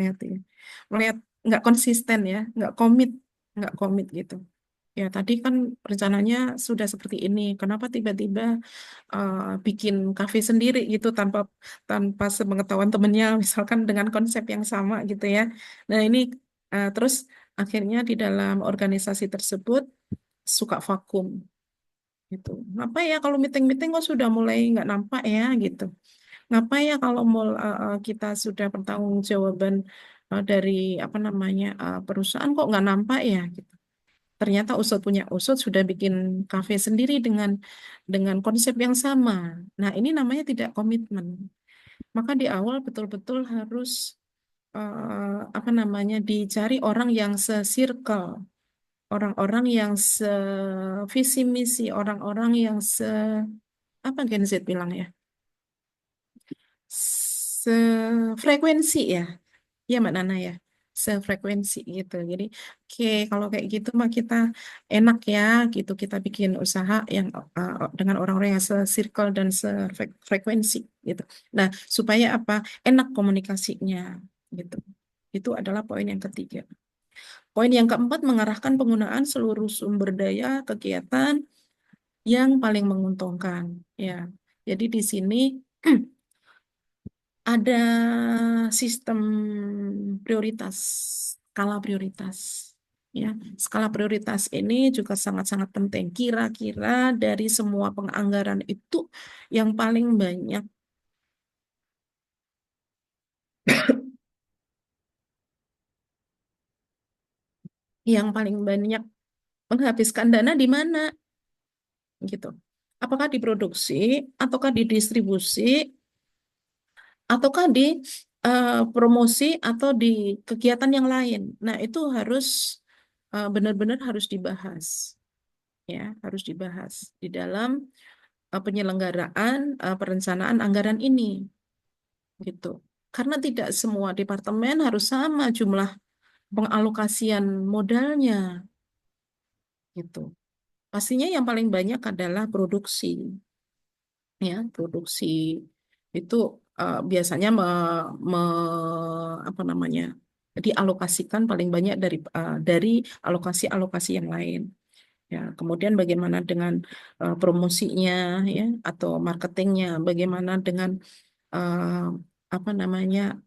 melihat ya. Melihat nggak konsisten ya, nggak komit gitu. Ya tadi kan rencananya sudah seperti ini. Kenapa tiba-tiba bikin kafe sendiri gitu tanpa tanpa sepengetahuan temennya, misalkan dengan konsep yang sama gitu ya. Nah ini terus akhirnya di dalam organisasi tersebut suka vakum gitu. Ngapa ya kalau meeting-meeting kok sudah mulai nggak nampak ya gitu. Ngapa ya kalau kita sudah pertanggungjawaban dari apa namanya perusahaan kok nggak nampak ya gitu. Ternyata Usut punya Usut sudah bikin kafe sendiri dengan konsep yang sama. Nah, ini namanya tidak komitmen. Maka di awal betul-betul harus apa namanya dicari orang yang se-circle, orang-orang yang se-visi misi, orang-orang yang apa Gen Z bilang ya, sefrekuensi ya. Iya Mbak Nana ya, sefrekuensi gitu. Jadi, oke, kalau kayak gitu mah kita enak ya, gitu kita bikin usaha yang dengan orang-orang yang se-circle dan sefrekuensi gitu. Nah, supaya apa? Enak komunikasinya gitu. Itu adalah poin yang ketiga. Poin yang keempat, mengarahkan penggunaan seluruh sumber daya kegiatan yang paling menguntungkan. Ya, jadi di sini ada sistem prioritas, skala prioritas. Ya, skala prioritas ini juga sangat-sangat penting. Kira-kira dari semua penganggaran itu yang paling banyak, yang paling banyak menghabiskan dana di mana, gitu. Apakah di produksi, ataukah di distribusi, ataukah di promosi, atau di kegiatan yang lain. Nah, itu harus benar-benar harus dibahas. Ya, harus dibahas di dalam penyelenggaraan perencanaan anggaran ini gitu. Karena tidak semua departemen harus sama jumlah pengalokasian modalnya gitu. Pastinya yang paling banyak adalah produksi ya, produksi itu biasanya apa namanya? Dialokasikan paling banyak dari alokasi-alokasi yang lain. Ya, kemudian bagaimana dengan promosinya ya atau marketingnya, bagaimana dengan eh, apa namanya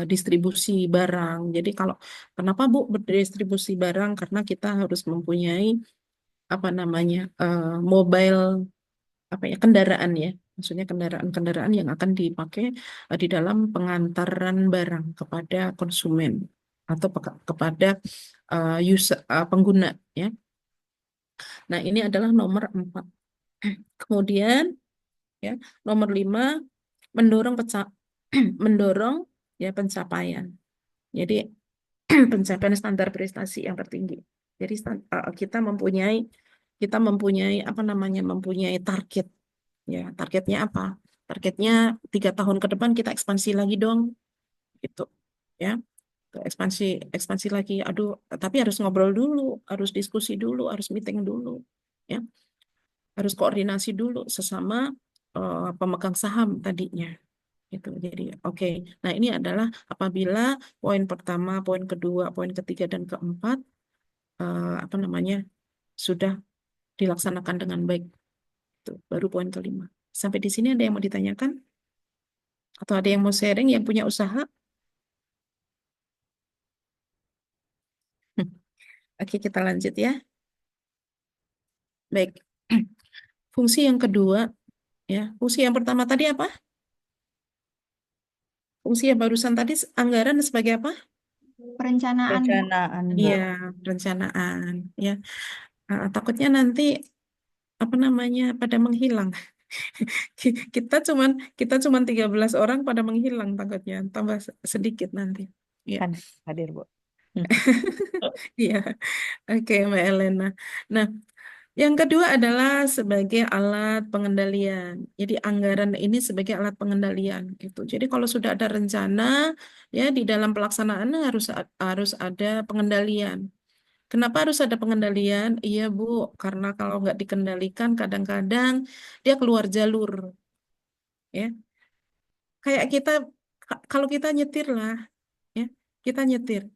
distribusi barang. Jadi kalau kenapa Bu berdistribusi barang? Karena kita harus mempunyai apa namanya mobile apa ya kendaraan ya. Maksudnya kendaraan-kendaraan yang akan dipakai di dalam pengantaran barang kepada konsumen atau kepada pengguna ya. Nah, ini adalah nomor 4. Kemudian ya, nomor 5 mendorong mendorong ya pencapaian. Jadi pencapaian standar prestasi yang tertinggi. Jadi kita mempunyai apa namanya mempunyai target. Ya, targetnya apa? Targetnya 3 tahun ke depan kita ekspansi lagi dong, gitu. Ya, ekspansi ekspansi lagi. Aduh, tapi harus ngobrol dulu, harus diskusi dulu, harus meeting dulu. Ya, harus koordinasi dulu sesama pemegang saham tadinya gitu. Jadi oke. Nah, ini adalah apabila poin pertama, poin kedua, poin ketiga dan keempat apa namanya sudah dilaksanakan dengan baik. Itu baru poin kelima. Sampai di sini ada yang mau ditanyakan atau ada yang mau sharing yang punya usaha? Oke, kita lanjut ya. Baik. Fungsi yang kedua ya. Fungsi yang pertama tadi apa? Fungsi yang barusan tadi anggaran sebagai apa? Perencanaan, Bu. Perencanaan, Bu. Iya, perencanaan ya. Takutnya nanti apa namanya pada menghilang. Kita cuman 13 orang pada menghilang takutnya, tambah sedikit nanti. Ya. Hadir, Bu. Iya. Oke, Mbak Elena. Nah, yang kedua adalah sebagai alat pengendalian. Jadi anggaran ini sebagai alat pengendalian gitu. Jadi kalau sudah ada rencana ya di dalam pelaksanaan harus ada pengendalian. Kenapa harus ada pengendalian? Iya, Bu, karena kalau nggak dikendalikan kadang-kadang dia keluar jalur ya. Kayak kita kalau kita nyetir lah ya. kita nyetir.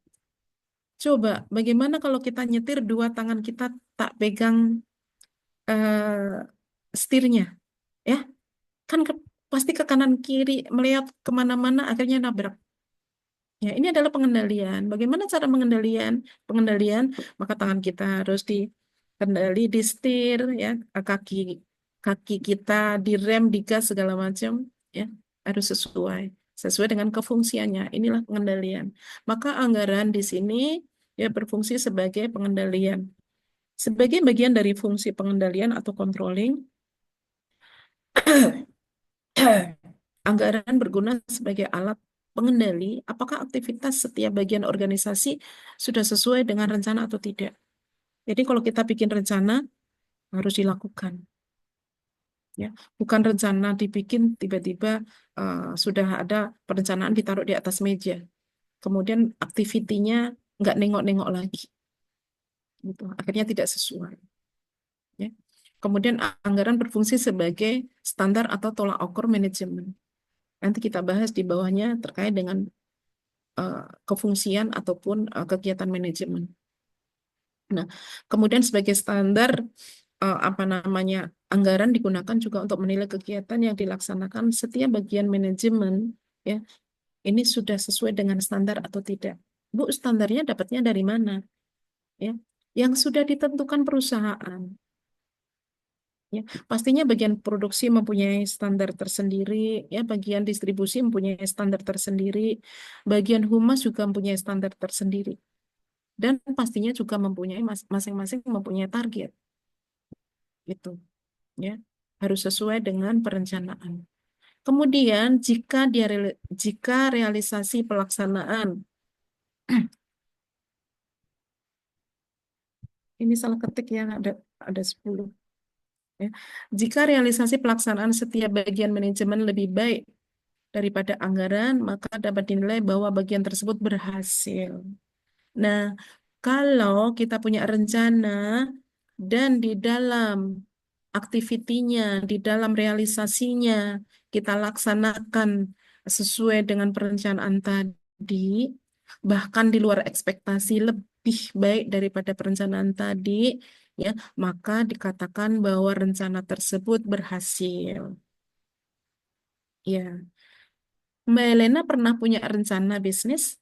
Coba, bagaimana kalau kita nyetir dua tangan kita tak pegang setirnya, ya? Kan pasti ke kanan kiri, melihat kemana-mana, akhirnya nabrak. Ya, ini adalah pengendalian. Bagaimana cara pengendalian? Pengendalian, maka tangan kita harus dikendali, di setir, ya, kaki kaki kita direm, digas segala macam, ya, harus sesuai dengan kefungsiannya. Inilah pengendalian. Maka anggaran di sini ya berfungsi sebagai pengendalian. Sebagai bagian dari fungsi pengendalian atau controlling, anggaran berguna sebagai alat pengendali apakah aktivitas setiap bagian organisasi sudah sesuai dengan rencana atau tidak. Jadi kalau kita bikin rencana harus dilakukan, ya. Bukan rencana dibikin tiba-tiba sudah ada perencanaan ditaruh di atas meja. Kemudian aktivitinya nggak nengok-nengok lagi, gitu. Akhirnya tidak sesuai. Ya. Kemudian anggaran berfungsi sebagai standar atau tolak ukur manajemen. Nanti kita bahas di bawahnya terkait dengan eh, kefungsian ataupun kegiatan manajemen. Nah, kemudian sebagai standar apa namanya anggaran digunakan juga untuk menilai kegiatan yang dilaksanakan setiap bagian manajemen, ya. Ini sudah sesuai dengan standar atau tidak. Bu, standarnya dapatnya dari mana? Ya, yang sudah ditentukan perusahaan. Ya, pastinya bagian produksi mempunyai standar tersendiri, ya, bagian distribusi mempunyai standar tersendiri, bagian humas juga mempunyai standar tersendiri, dan pastinya juga mempunyai masing-masing mempunyai target, gitu, ya, harus sesuai dengan perencanaan. Kemudian jika realisasi pelaksanaan ini salah ketik ya, ada 10. Ya. Jika realisasi pelaksanaan setiap bagian manajemen lebih baik daripada anggaran, maka dapat dinilai bahwa bagian tersebut berhasil. Nah, kalau kita punya rencana dan di dalam aktivitinya, di dalam realisasinya, kita laksanakan sesuai dengan perencanaan tadi, bahkan di luar ekspektasi lebih baik daripada perencanaan tadi, ya, maka dikatakan bahwa rencana tersebut berhasil. Ya, Mbak Elena pernah punya rencana bisnis?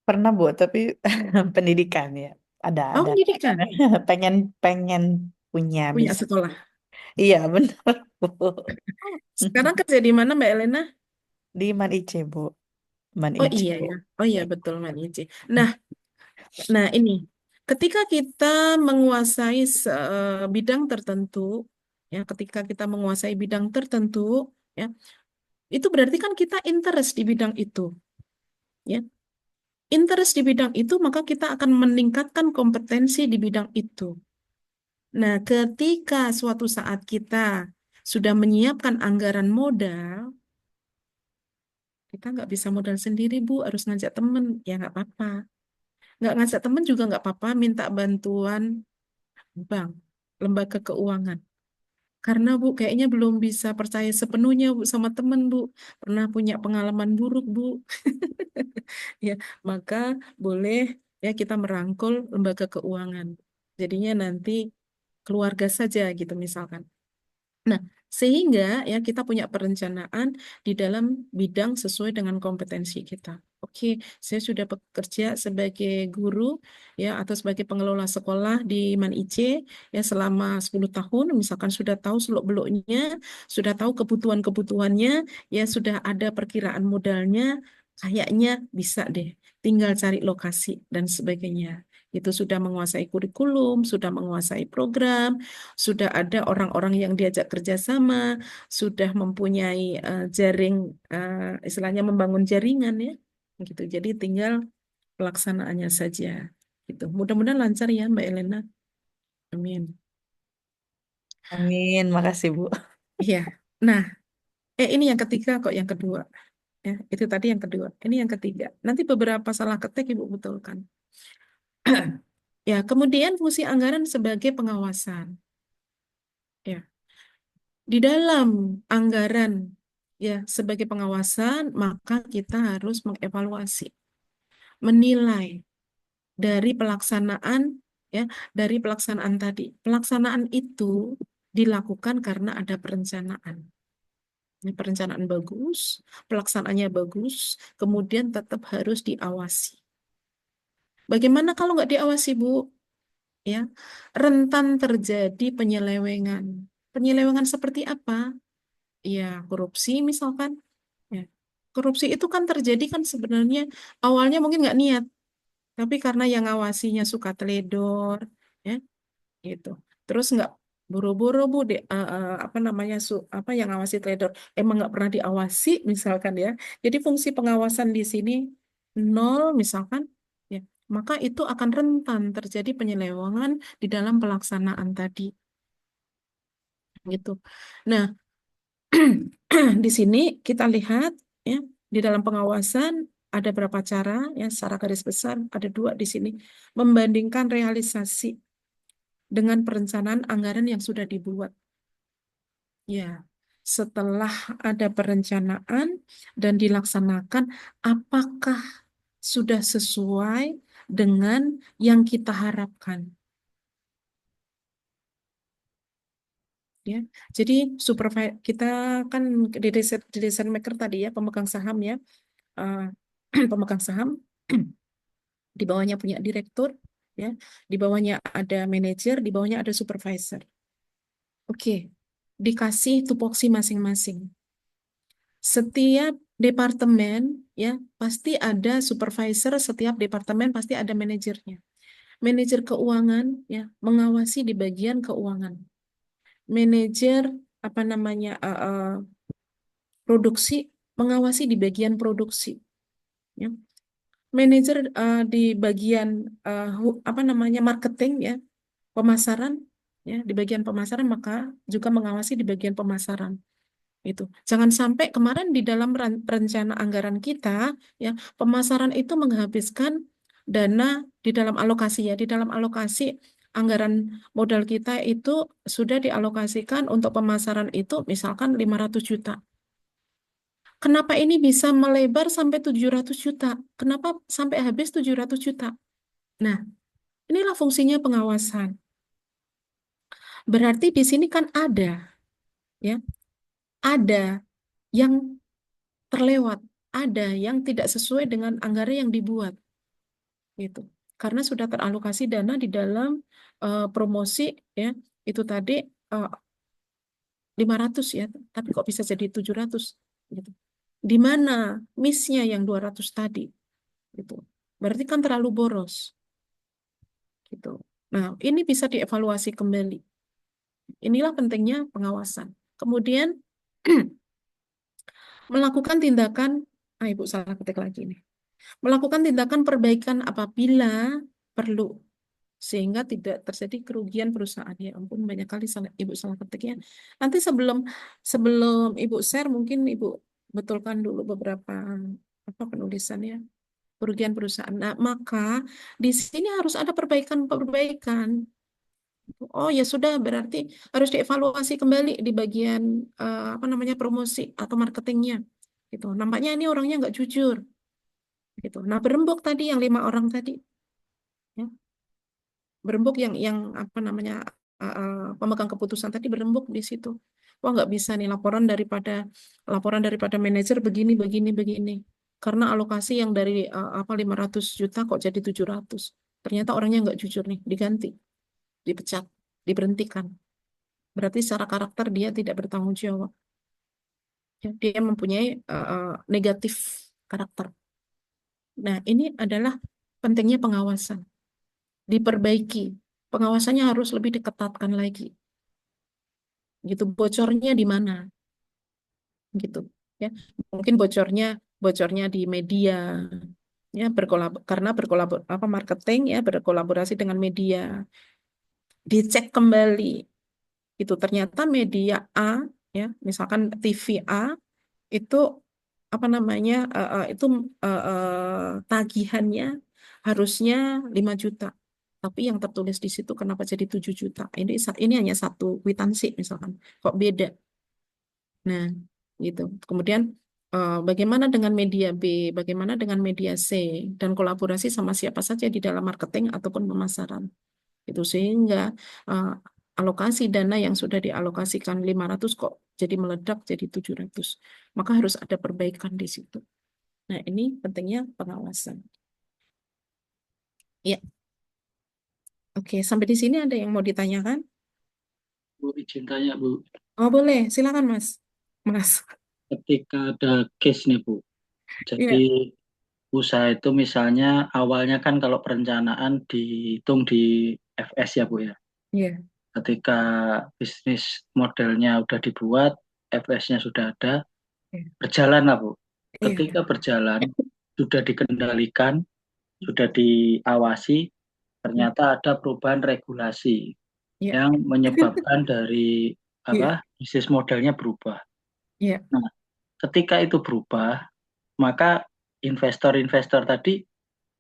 Pernah Bu, tapi pendidikan ya. Oh, Ada. pendidikan. Pengen pengen punya Punya bisnis. sekolah. Iya, benar, Bu. Sekarang kerja di mana, Mbak Elena? Di Man IC, Bu. Man Oh IC. iya ya, oh iya betul Manici. Nah, ini ketika kita menguasai bidang tertentu, ya, ketika kita menguasai bidang tertentu, ya, itu berarti kan kita interest di bidang itu, ya. Interest di bidang itu, maka kita akan meningkatkan kompetensi di bidang itu. Nah, ketika suatu saat kita sudah menyiapkan anggaran modal, kita nggak bisa modal sendiri, Bu, harus ngajak temen, ya nggak apa-apa. Nggak ngajak temen juga nggak apa-apa, minta bantuan bank, lembaga keuangan. Karena Bu, kayaknya belum bisa percaya sepenuhnya Bu sama temen Bu. Pernah punya pengalaman buruk Bu. Ya, maka boleh ya kita merangkul lembaga keuangan. Jadinya nanti keluarga saja gitu misalkan. Nah, sehingga ya kita punya perencanaan di dalam bidang sesuai dengan kompetensi kita. Oke, saya sudah bekerja sebagai guru ya atau sebagai pengelola sekolah di Man IC ya selama 10 tahun, misalkan sudah tahu seluk-beluknya, sudah tahu kebutuhan-kebutuhannya, ya sudah ada perkiraan modalnya, kayaknya bisa deh, tinggal cari lokasi dan sebagainya. Itu sudah menguasai kurikulum, sudah menguasai program, sudah ada orang-orang yang diajak kerjasama, sudah mempunyai jaring, istilahnya membangun jaringan ya, gitu. Jadi tinggal pelaksanaannya saja, gitu. Mudah-mudahan lancar ya Mbak Elena. Amin. Amin, makasih Bu. Iya. Nah, ini yang ketiga kok, yang kedua. Ya, itu tadi yang kedua. Ini yang ketiga. Nanti beberapa salah ketik Ibu betulkan. Ya, kemudian fungsi anggaran sebagai pengawasan. Ya, di dalam anggaran ya sebagai pengawasan maka kita harus mengevaluasi, menilai dari pelaksanaan, ya, dari pelaksanaan tadi. Pelaksanaan itu dilakukan karena ada perencanaan. Ini perencanaan bagus, pelaksanaannya bagus, kemudian tetap harus diawasi. Bagaimana kalau nggak diawasi, Bu? Ya, rentan terjadi penyelewengan. Penyelewengan seperti apa? Ya, korupsi misalkan. Ya. Korupsi itu kan terjadi kan sebenarnya awalnya mungkin nggak niat, tapi karena yang ngawasinya suka teledor, ya, gitu. Terus nggak buru-buru Bu, apa namanya apa yang ngawasi trader emang nggak pernah diawasi misalkan ya. Jadi fungsi pengawasan di sini nol misalkan, ya, maka itu akan rentan terjadi penyelewengan di dalam pelaksanaan tadi, gitu. Nah, di sini kita lihat ya di dalam pengawasan ada berapa cara ya secara garis besar ada dua di sini, membandingkan realisasi dengan perencanaan anggaran yang sudah dibuat. Ya, setelah ada perencanaan dan dilaksanakan, apakah sudah sesuai dengan yang kita harapkan? Ya, jadi kita kan di desain maker tadi ya, pemegang saham ya, eh, pemegang saham di bawahnya punya direktur, ya, di bawahnya ada manajer, di bawahnya ada supervisor. Oke, dikasih tupoksi masing-masing. Setiap departemen ya pasti ada supervisor, setiap departemen pasti ada manajernya. Manajer keuangan ya mengawasi di bagian keuangan. Manajer apa namanya produksi mengawasi di bagian produksi. Ya. Manajer di bagian apa namanya marketing ya pemasaran ya di bagian pemasaran maka juga mengawasi di bagian pemasaran. Itu. Jangan sampai kemarin di dalam rencana anggaran kita, ya, pemasaran itu menghabiskan dana di dalam alokasi ya, di dalam alokasi anggaran modal kita itu sudah dialokasikan untuk pemasaran itu misalkan 500 juta. Kenapa ini bisa melebar sampai 700 juta? Kenapa sampai habis 700 juta? Nah, inilah fungsinya pengawasan. Berarti di sini kan ya, ada yang terlewat, ada yang tidak sesuai dengan anggaran yang dibuat, gitu. Karena sudah teralokasi dana di dalam promosi, ya, itu tadi eh, 500 ya, tapi kok bisa jadi 700, gitu. Di mana miss-nya yang 200 tadi, gitu. Berarti kan terlalu boros, gitu. Nah, ini bisa dievaluasi kembali. Inilah pentingnya pengawasan. Kemudian melakukan tindakan, Ibu salah ketik lagi nih. Melakukan tindakan perbaikan apabila perlu sehingga tidak terjadi kerugian perusahaan. Ya ampun banyak kali Ibu salah ketiknya. Nanti sebelum sebelum Ibu share mungkin Ibu betulkan dulu beberapa apa penulisannya kerugian perusahaan. Nah, maka di sini harus ada perbaikan-perbaikan. Oh ya sudah berarti harus dievaluasi kembali di bagian apa namanya promosi atau marketingnya. Gitu. Nampaknya ini orangnya nggak jujur. Gitu. Nah, berembuk tadi yang 5 orang tadi, ya. Berembuk yang apa namanya pemegang keputusan tadi berembuk di situ. Wah nggak bisa nih laporan daripada manajer begini begini begini. Karena alokasi yang dari apa 500 juta kok jadi 700. Ternyata orangnya nggak jujur nih, diganti, dipecat, diberhentikan. Berarti secara karakter dia tidak bertanggung jawab. Ya, dia mempunyai negatif karakter. Nah, ini adalah pentingnya pengawasan. Diperbaiki. Pengawasannya harus lebih diketatkan lagi. Gitu, bocornya di mana? Gitu, ya. Mungkin bocornya di media, ya karena apa marketing ya berkolaborasi dengan media. Dicek kembali. Itu ternyata media A, ya, misalkan TV A itu apa namanya itu tagihannya harusnya 5 juta tapi yang tertulis di situ kenapa jadi 7 juta ini hanya satu kwitansi misalkan kok beda. Nah, gitu. Kemudian bagaimana dengan media B, bagaimana dengan media C, dan kolaborasi sama siapa saja di dalam marketing ataupun pemasaran. Itu sehingga eh, alokasi dana yang sudah dialokasikan 500 kok jadi meledak jadi 700. Maka harus ada perbaikan di situ. Nah, ini pentingnya pengawasan. Ya, oke. Sampai di sini ada yang mau ditanyakan? Bu, izin tanya Bu, Oh, boleh. Silakan, Mas. Mas. ketika ada case nih Bu, jadi Iya, usaha itu misalnya awalnya kan kalau perencanaan dihitung di FS ya Bu ya. iya, Ketika bisnis modelnya udah dibuat, FS-nya sudah ada, iya, berjalan lah Bu. iya, Ketika berjalan, sudah dikendalikan, sudah diawasi, iya, ternyata ada perubahan regulasi iya, yang menyebabkan dari iya, bisnis modelnya berubah. iya, Nah, ketika itu berubah, maka investor-investor tadi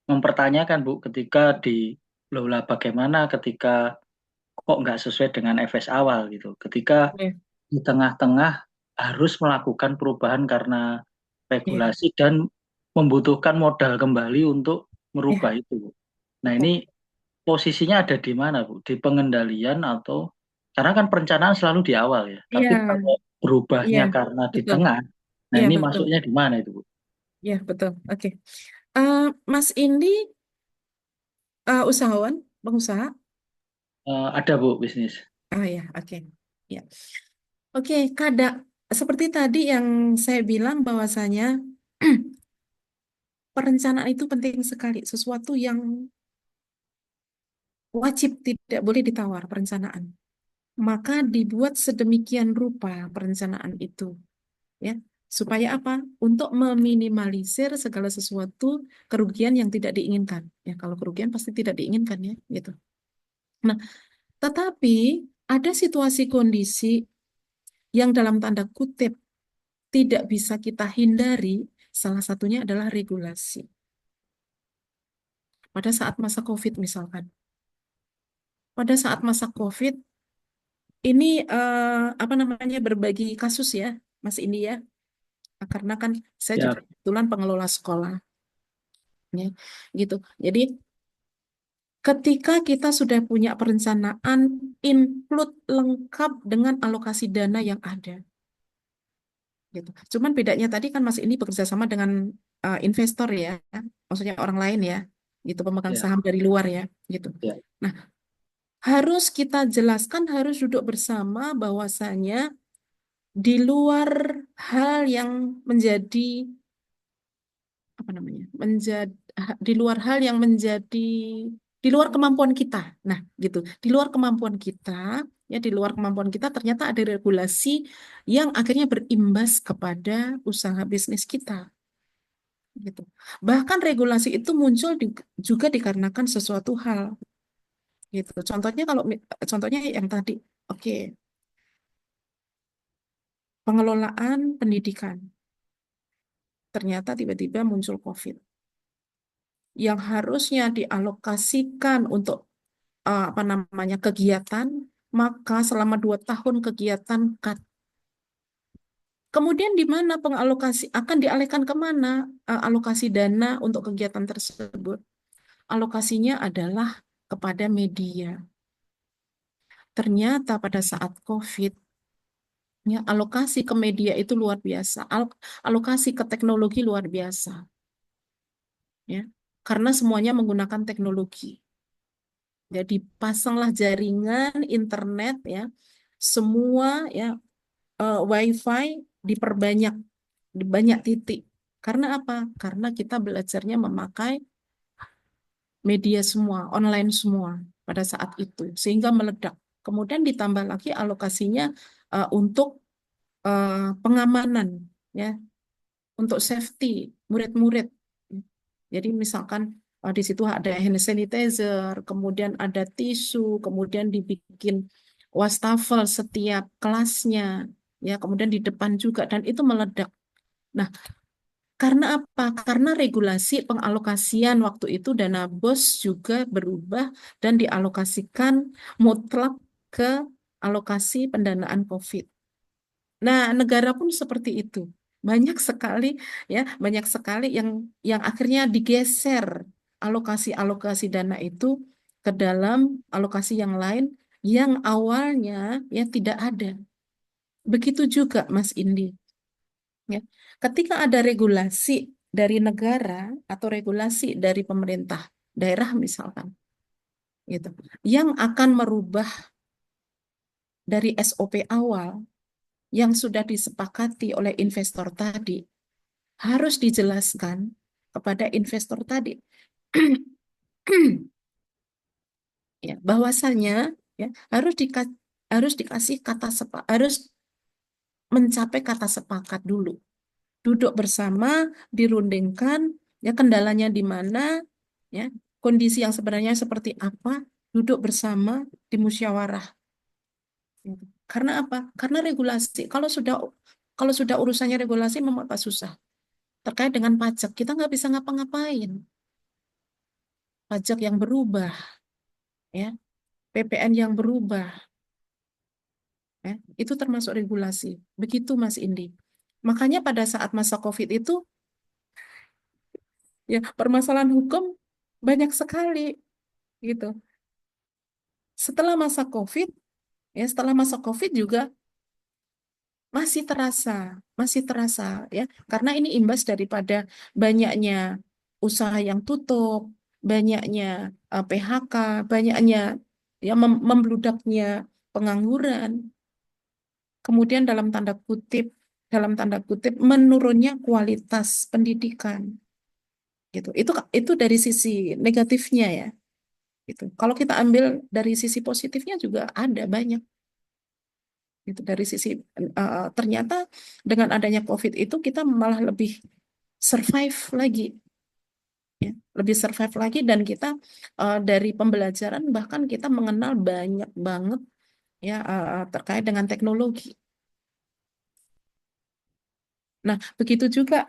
mempertanyakan Bu, ketika lola bagaimana ketika kok nggak sesuai dengan FS awal gitu. Ketika iya, di tengah-tengah harus melakukan perubahan karena iya, regulasi dan membutuhkan modal kembali untuk iya, merubah itu, Bu. Nah, betul. ini posisinya ada di mana, Bu? Di pengendalian atau karena kan perencanaan selalu di awal ya. Iya, Tapi kalau iya, berubahnya karena di betul. tengah, nah Iya, ini betul. masuknya di mana itu, Bu? Iya, betul. Oke. Mas Indi, usahawan, pengusaha? Ada Bu bisnis. Ah ya, oke. Ya. Oke, seperti tadi yang saya bilang bahwasanya perencanaan itu penting sekali, sesuatu yang wajib tidak boleh ditawar perencanaan. Maka dibuat sedemikian rupa perencanaan itu, ya. Supaya apa? Untuk meminimalisir segala sesuatu kerugian yang tidak diinginkan. Ya, kalau kerugian pasti tidak diinginkan ya, gitu. Nah, tetapi ada situasi kondisi yang dalam tanda kutip tidak bisa kita hindari, salah satunya adalah regulasi. Pada saat masa COVID misalkan. Pada saat masa COVID, ini apa namanya berbagi kasus ya, Mas Indi ya. Karena kan saya juga Ya, kebetulan pengelola sekolah, ya, gitu. Jadi ketika kita sudah punya perencanaan include lengkap dengan alokasi dana yang ada, gitu. Cuman bedanya tadi kan Mas ini bekerja sama dengan investor ya, maksudnya orang lain ya, gitu, pemegang ya, saham dari luar ya, gitu. ya. Nah, harus kita jelaskan, harus duduk bersama bahwasanya di luar hal yang menjadi apa namanya, di luar hal yang menjadi di luar kemampuan kita. Nah, gitu. Di luar kemampuan kita, ya di luar kemampuan kita ternyata ada regulasi yang akhirnya berimbas kepada usaha bisnis kita. Gitu. Bahkan regulasi itu muncul juga dikarenakan sesuatu hal. Gitu. Contohnya yang tadi, oke, pengelolaan pendidikan. Ternyata tiba-tiba muncul COVID yang harusnya dialokasikan untuk apa namanya kegiatan, maka selama 2 tahun kegiatan cut. Kemudian di mana pengalokasi akan dialihkan kemana alokasi dana untuk kegiatan tersebut? Alokasinya adalah kepada media. Ternyata pada saat COVID, ya, alokasi ke media itu luar biasa, alokasi ke teknologi luar biasa, ya, karena semuanya menggunakan teknologi. Jadi pasanglah jaringan internet ya, semua ya WiFi diperbanyak di banyak titik. Karena apa? Karena kita belajarnya memakai media semua, online semua pada saat itu, sehingga meledak. Kemudian ditambah lagi alokasinya untuk pengamanan, ya, untuk safety murid-murid. Jadi misalkan di situ ada hand sanitizer, kemudian ada tisu, kemudian dibikin wastafel setiap kelasnya, ya, kemudian di depan juga, dan itu meledak. Nah, karena apa? Karena regulasi pengalokasian waktu itu dana BOS juga berubah dan dialokasikan mutlak ke alokasi pendanaan COVID. Nah, negara pun seperti itu. Banyak sekali ya, banyak sekali yang akhirnya digeser alokasi-alokasi dana itu ke dalam alokasi yang lain yang awalnya ya tidak ada. Begitu juga Mas Indi ya. Ketika ada regulasi dari negara atau regulasi dari pemerintah daerah misalkan gitu yang akan merubah dari SOP awal yang sudah disepakati oleh investor tadi harus dijelaskan kepada investor tadi ya bahwasanya ya harus dikasih kata harus mencapai kata sepakat dulu, duduk bersama, dirundingkan ya kendalanya di mana ya, kondisi yang sebenarnya seperti apa, duduk bersama di musyawarah gitu. Karena apa? Karena regulasi kalau sudah urusannya regulasi memang apa susah. Terkait dengan pajak kita nggak bisa ngapa-ngapain. Pajak yang berubah ya, PPN yang berubah ya, itu termasuk regulasi. Begitu Mas Indi. Makanya pada saat masa COVID itu ya permasalahan hukum banyak sekali gitu. Setelah masa COVID juga masih terasa ya, karena ini imbas daripada banyaknya usaha yang tutup, banyaknya PHK, banyaknya ya membludaknya pengangguran, kemudian dalam tanda kutip menurunnya kualitas pendidikan gitu. Itu dari sisi negatifnya ya. Gitu. Kalau kita ambil dari sisi positifnya juga ada banyak. Gitu. Dari sisi ternyata dengan adanya COVID itu kita malah lebih survive lagi, ya. Lebih survive lagi dan kita dari pembelajaran bahkan kita mengenal banyak banget ya terkait dengan teknologi. Nah, begitu juga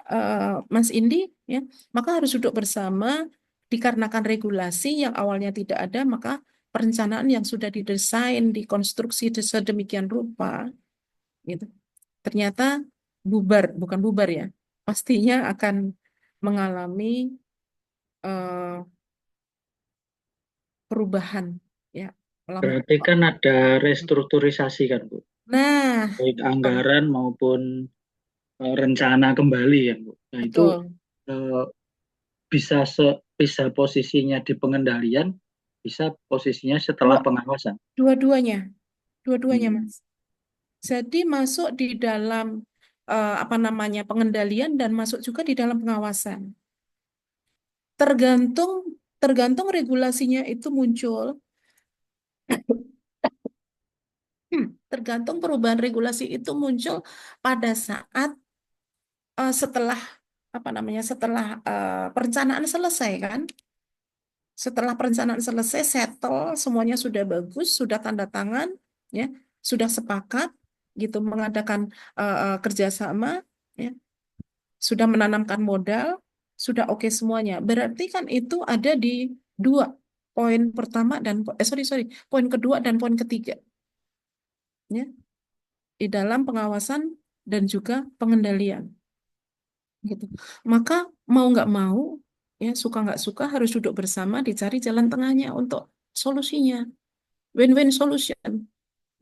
Mas Indi ya, maka harus duduk bersama dikarenakan regulasi yang awalnya tidak ada, maka perencanaan yang sudah didesain, dikonstruksi sedemikian rupa gitu. Ternyata bukan bubar ya. Pastinya akan mengalami eh, perubahan ya. Berarti kan ada restrukturisasi kan, Bu. Nah, Baik anggaran maupun rencana kembali ya, Bu. Nah, itu betul. eh, bisa posisinya di pengendalian, bisa posisinya setelah Dua, pengawasan. dua-duanya, dua-duanya Hmm. Mas. Jadi masuk di dalam apa namanya pengendalian dan masuk juga di dalam pengawasan. Tergantung tergantung regulasinya itu muncul, tergantung perubahan regulasi itu muncul pada saat setelah apa namanya perencanaan selesai kan. Setelah perencanaan selesai, settle, semuanya sudah bagus, sudah tanda tangan, ya, sudah sepakat, gitu, mengadakan kerjasama, ya, sudah menanamkan modal, sudah oke semuanya. Berarti kan itu ada di dua, poin pertama dan sorry, poin kedua dan poin ketiga, ya, di dalam pengawasan dan juga pengendalian, gitu. Maka mau nggak mau, ya suka nggak suka harus duduk bersama, dicari jalan tengahnya untuk solusinya. Win-win solution.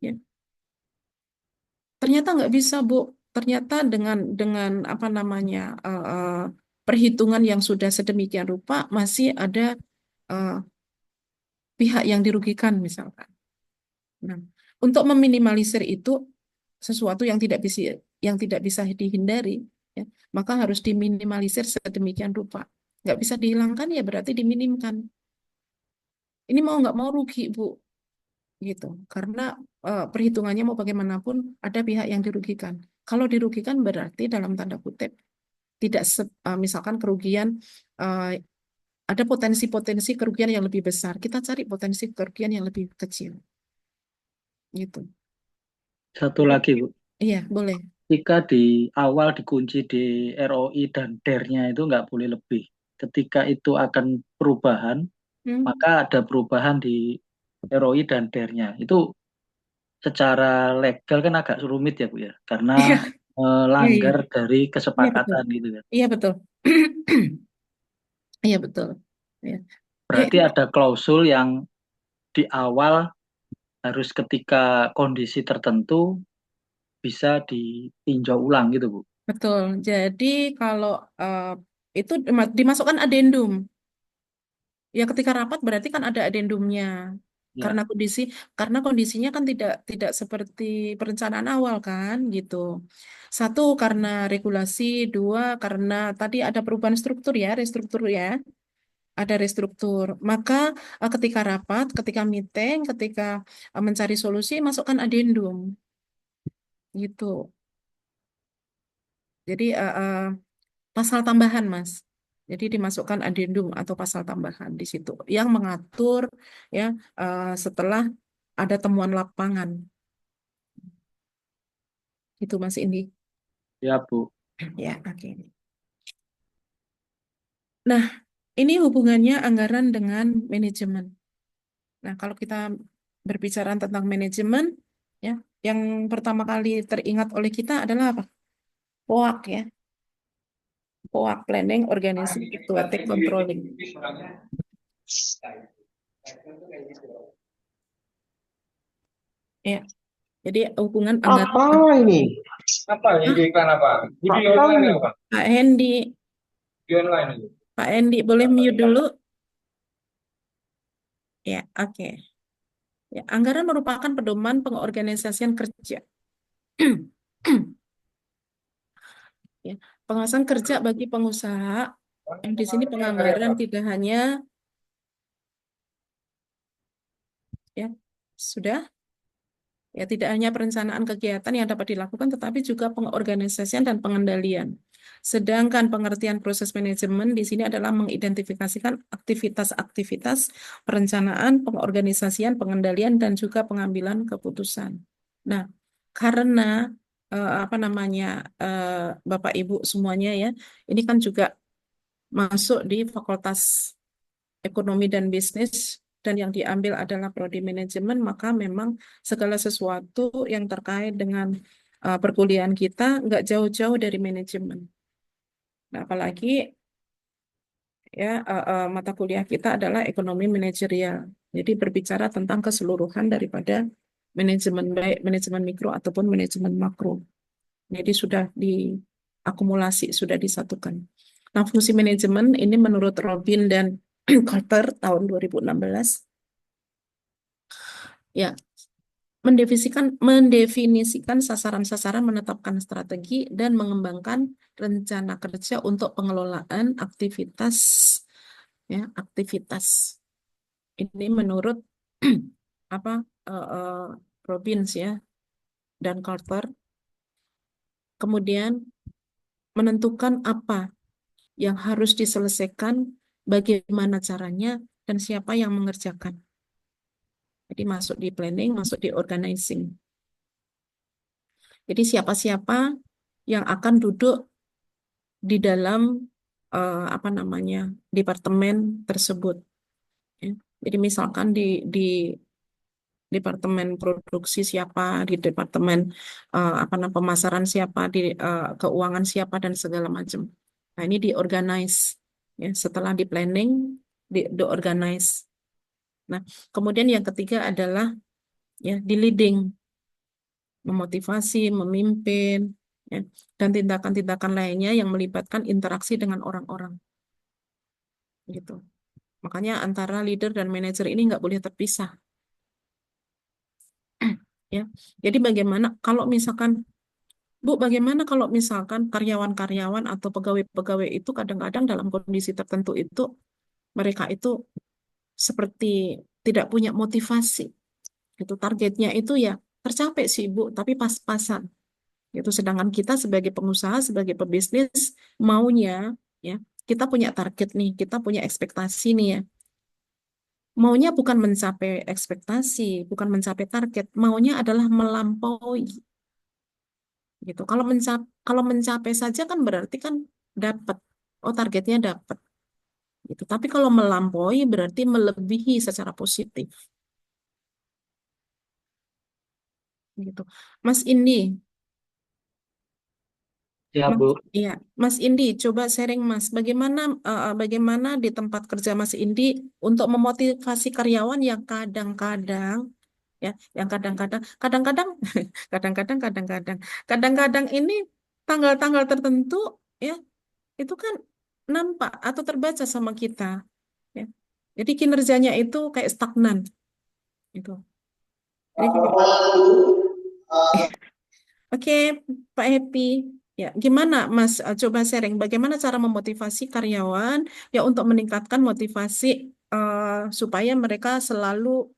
Ya. Ternyata nggak bisa, Bu. Ternyata dengan apa namanya perhitungan yang sudah sedemikian rupa masih ada eh, pihak yang dirugikan misalkan. Nah, untuk meminimalisir itu sesuatu yang tidak bisa dihindari, ya, maka harus diminimalisir sedemikian rupa. Nggak bisa dihilangkan ya berarti diminimkan. Ini mau nggak mau rugi, Bu. Gitu. Karena perhitungannya mau bagaimanapun ada pihak yang dirugikan. Kalau dirugikan berarti dalam tanda kutip tidak misalkan kerugian eh, ada potensi-potensi kerugian yang lebih besar. Kita cari potensi kerugian yang lebih kecil. Gitu. Satu lagi, Bu. Iya, boleh. Ketika di awal dikunci di ROI dan DER-nya itu nggak boleh lebih. Ketika itu akan perubahan, Hmm. maka ada perubahan di ROI dan DER-nya. Itu secara legal kan agak rumit ya Bu ya, karena Iya, iya, iya, melanggar dari iya betul, kesepakatan gitu kan. iya betul, iya betul, ya. Berarti ada klausul yang di awal harus ketika kondisi tertentu bisa ditinjau ulang gitu Bu. Betul. Jadi kalau itu dimasukkan adendum. Ya ketika rapat berarti kan ada adendumnya. Ya, Karena kondisinya kan tidak seperti perencanaan awal kan gitu. Satu karena regulasi, dua karena tadi ada perubahan struktur ya, restruktur ya, ada restruktur. Maka ketika rapat, ketika meeting, ketika mencari solusi masukkan adendum gitu. Jadi pasal tambahan, Mas. Jadi dimasukkan adendum atau pasal tambahan di situ yang mengatur ya setelah ada temuan lapangan. Itu Mas Indi. ya Bu. Ya, oke. Nah, ini hubungannya anggaran dengan manajemen. Nah, kalau kita berbicara tentang manajemen, ya, yang pertama kali teringat oleh kita adalah apa? POAK ya, POAK Planning, Organizing, Actuating, Controlling. Ya, jadi hubungan anggaran. Apa ini? Apa ini Hah? iklan apa? Video Apa online ini? apa? Pak Hendi, Video online ini. Pak Hendi boleh mute dulu? Ya, oke. Ya, anggaran merupakan pedoman pengorganisasian kerja. Ya, pengawasan kerja bagi pengusaha. Yang di sini penganggaran tidak hanya ya sudah ya tidak hanya perencanaan kegiatan yang dapat dilakukan, tetapi juga pengorganisasian dan pengendalian. Sedangkan pengertian proses manajemen di sini adalah mengidentifikasikan aktivitas-aktivitas perencanaan, pengorganisasian, pengendalian, dan juga pengambilan keputusan. Nah, karena apa namanya Bapak Ibu semuanya ya, ini kan juga masuk di Fakultas Ekonomi dan Bisnis dan yang diambil adalah prodi manajemen, maka memang segala sesuatu yang terkait dengan perkuliahan kita nggak jauh-jauh dari manajemen. Nah, apalagi ya mata kuliah kita adalah ekonomi manajerial. Jadi berbicara tentang keseluruhan daripada manajemen baik manajemen mikro ataupun manajemen makro. Jadi sudah diakumulasi, sudah disatukan. Nah, fungsi manajemen ini menurut Robin dan Carter tahun 2016 ya mendefinisikan sasaran-sasaran, menetapkan strategi dan mengembangkan rencana kerja untuk pengelolaan aktivitas ya aktivitas. Ini menurut apa Robbins ya dan Carter. Kemudian menentukan apa yang harus diselesaikan, bagaimana caranya, dan siapa yang mengerjakan. Jadi masuk di planning, masuk di organizing. Jadi siapa-siapa yang akan duduk di dalam apa namanya departemen tersebut. Ya. Jadi misalkan di departemen produksi siapa, di departemen apa namanya pemasaran siapa, di keuangan siapa dan segala macam. Nah ini diorganize. Ya, setelah di planning, diorganize. Nah kemudian yang ketiga adalah ya di leading, memotivasi, memimpin, ya, dan tindakan-tindakan lainnya yang melibatkan interaksi dengan orang-orang, gitu. Makanya antara leader dan manajer ini nggak boleh terpisah, ya. Jadi bagaimana kalau misalkan, Bu, bagaimana kalau misalkan karyawan-karyawan atau pegawai-pegawai itu kadang-kadang dalam kondisi tertentu itu mereka itu seperti tidak punya motivasi, itu targetnya itu ya tercapai sih, Bu, tapi pas-pasan. Itu sedangkan kita sebagai pengusaha, sebagai pebisnis maunya ya kita punya target nih, kita punya ekspektasi nih ya. Maunya bukan mencapai ekspektasi, bukan mencapai target, maunya adalah melampaui gitu. Kalau mencapai saja kan berarti kan dapat, oh targetnya dapat gitu. Tapi kalau melampaui berarti melebihi secara positif. gitu. Mas Indi, Ya, Mas, Bu. iya, Mas Indi, coba sharing Mas, bagaimana di tempat kerja Mas Indi untuk memotivasi karyawan yang kadang-kadang, ya, yang kadang-kadang, kadang-kadang ini tanggal-tanggal tertentu, ya, itu kan nampak atau terbaca sama kita, ya. Jadi kinerjanya itu kayak stagnan, gitu. Jadi oke, Pak Happy. Ya, gimana Mas? Coba sharing bagaimana cara memotivasi karyawan ya untuk meningkatkan motivasi supaya mereka selalu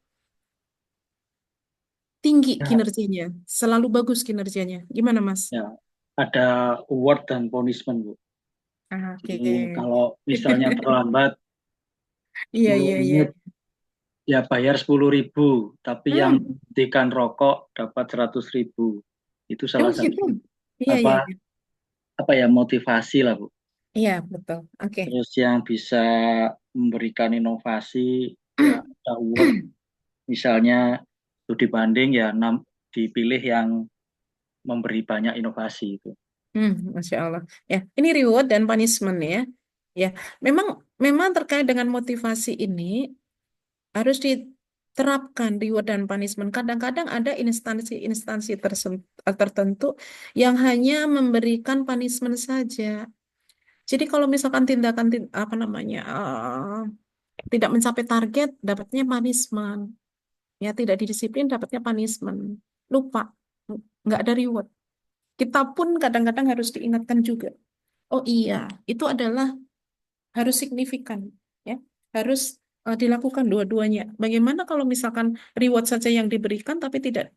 tinggi Ya, kinerjanya, selalu bagus kinerjanya. Gimana Mas? ya. Ada award dan punishment, Bu. Oke. Jadi kalau misalnya terlambat Iya, 10 iya, iya. menit ya bayar 10.000, tapi yang Hmm, menghentikan rokok dapat 100.000. Itu salah emang satu gitu. Iya, iya, apa iya. apa ya motivasi lah, Bu. Iya, betul. Oke. Terus yang bisa memberikan inovasi ya ada award, misalnya studi banding ya dipilih yang memberi banyak inovasi itu. Masya Allah. Ya, ini reward dan punishment ya. Ya, memang memang terkait dengan motivasi ini harus diterapkan reward dan punishment. Kadang-kadang ada instansi-instansi tertentu yang hanya memberikan punishment saja. Jadi kalau misalkan tindakan apa namanya tidak mencapai target, dapatnya punishment. Ya, tidak didisiplin, dapatnya punishment. Lupa, nggak ada reward. Kita pun kadang-kadang harus diingatkan juga. Oh iya, itu adalah harus signifikan, ya, harus dilakukan dua-duanya. Bagaimana kalau misalkan reward saja yang diberikan tapi tidak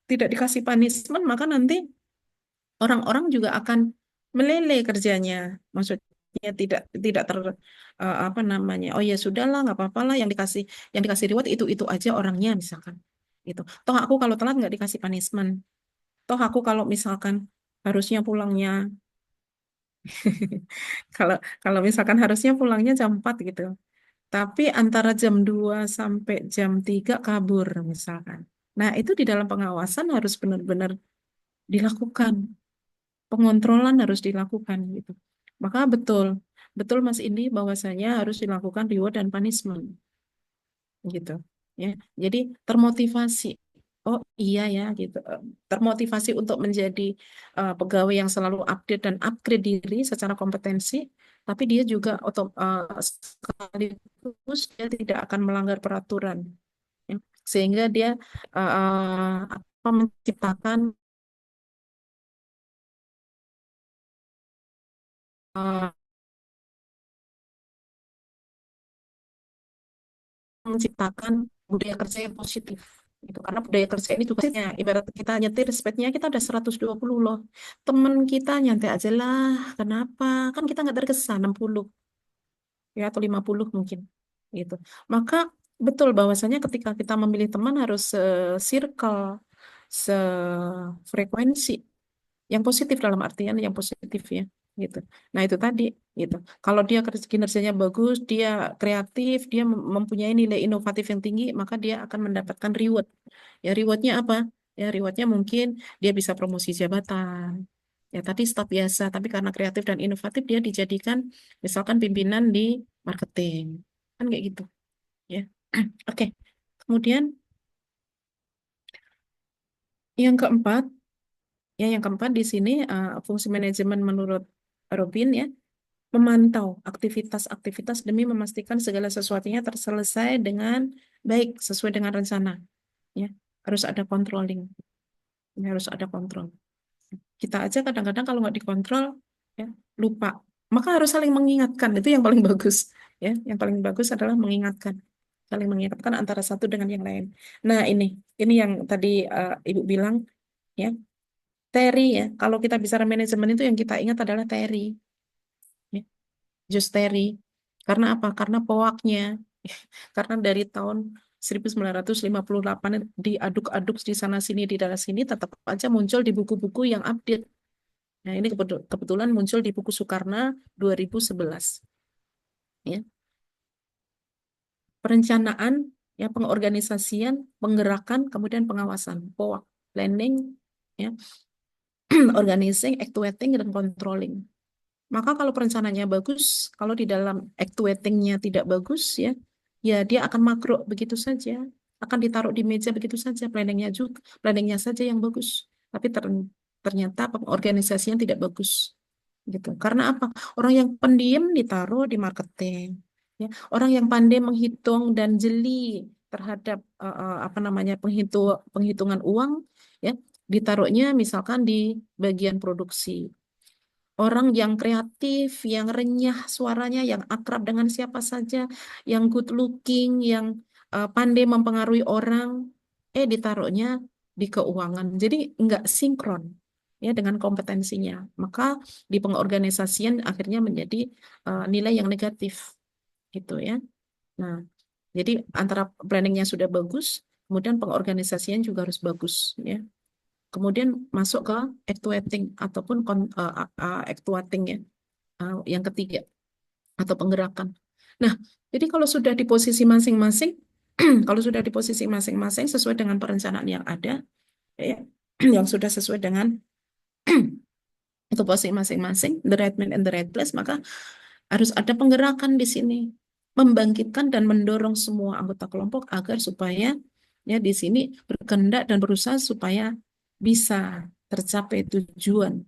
dikasih punishment, maka nanti orang-orang juga akan meleleh kerjanya. Maksudnya tidak apa namanya? Oh ya sudahlah, nggak apa-apa lah yang dikasih reward itu aja orangnya misalkan. Gitu. Toh aku kalau telat nggak dikasih punishment. Toh aku kalau misalkan harusnya pulangnya kalau kalau misalkan harusnya pulangnya jam 4 gitu. Tapi antara jam 2 sampai jam 3 kabur misalkan. Nah, itu di dalam pengawasan harus benar-benar dilakukan. Pengontrolan harus dilakukan gitu. Maka betul, betul Mas Indi bahwasanya harus dilakukan reward dan punishment gitu. Ya. Jadi termotivasi. Oh iya ya gitu. Termotivasi untuk menjadi pegawai yang selalu update dan upgrade diri secara kompetensi, tapi dia juga sekaligus dia tidak akan melanggar peraturan, ya. Sehingga dia apa uh, menciptakan budaya kerja yang positif gitu. Karena budaya kerja ini tugasnya ibarat kita nyetir speknya kita udah 120 loh. Temen kita nyantai aja lah. Kenapa? Kan kita nggak terkesan 60 ya atau 50 mungkin gitu. Maka betul bahwasanya ketika kita memilih teman harus circle, sefrekuensi yang positif dalam artian yang positif ya gitu. Nah itu tadi gitu. Kalau dia kinerjanya bagus, dia kreatif, dia mempunyai nilai inovatif yang tinggi, maka dia akan mendapatkan reward. Ya rewardnya apa? Ya rewardnya mungkin dia bisa promosi jabatan. Ya tadi staf biasa, tapi karena kreatif dan inovatif dia dijadikan misalkan pimpinan di marketing. Kan kayak gitu ya. Oke. Kemudian yang keempat, yang keempat di sini fungsi manajemen menurut Robin ya memantau aktivitas-aktivitas demi memastikan segala sesuatunya terselesai dengan baik sesuai dengan rencana ya harus ada controlling ini harus ada kontrol kita aja kadang-kadang kalau nggak dikontrol ya lupa maka harus saling mengingatkan itu yang paling bagus ya yang paling bagus adalah mengingatkan saling mengingatkan antara satu dengan yang lain. Nah ini yang tadi Ibu bilang ya Terry ya kalau kita bicara manajemen itu yang kita ingat adalah Terry ya. Justeri. Karena apa? Karena powaknya. Karena dari tahun 1958 diaduk-aduk di sana sini di daerah sini tetap aja muncul di buku-buku yang update. Nah, ini kebetulan muncul di buku Soekarno 2011. Ya. Perencanaan, ya pengorganisasian, penggerakan, kemudian pengawasan, powak. planning, ya, organizing, actuating, dan controlling. Maka kalau perencanaannya bagus, kalau di dalam actuating-nya tidak bagus, ya, ya dia akan makro begitu saja, akan ditaruh di meja begitu saja, planningnya saja yang bagus, tapi ternyata organisasinya tidak bagus, gitu. Karena apa? Orang yang pendiam ditaruh di marketing, ya. Orang yang pandai menghitung dan jeli terhadap apa namanya penghitungan uang, ya, ditaruhnya misalkan di bagian produksi. Orang yang kreatif, yang renyah suaranya, yang akrab dengan siapa saja, yang good looking, yang pandai mempengaruhi orang, ditaruhnya di keuangan. Jadi nggak sinkron ya dengan kompetensinya. Maka di pengorganisasian akhirnya menjadi nilai yang negatif gitu ya. Nah, jadi antara planningnya sudah bagus, kemudian pengorganisasian juga harus bagus ya. Kemudian masuk ke actuating ataupun actuating ya, yang ketiga atau penggerakan. Nah, jadi kalau sudah di posisi masing-masing, kalau sudah di posisi masing-masing sesuai dengan perencanaan yang ada, ya, yang sudah sesuai dengan itu posisi masing-masing, the right man and the right place, maka harus ada penggerakan di sini, membangkitkan dan mendorong semua anggota kelompok agar supaya ya di sini berkehendak dan berusaha supaya bisa tercapai tujuan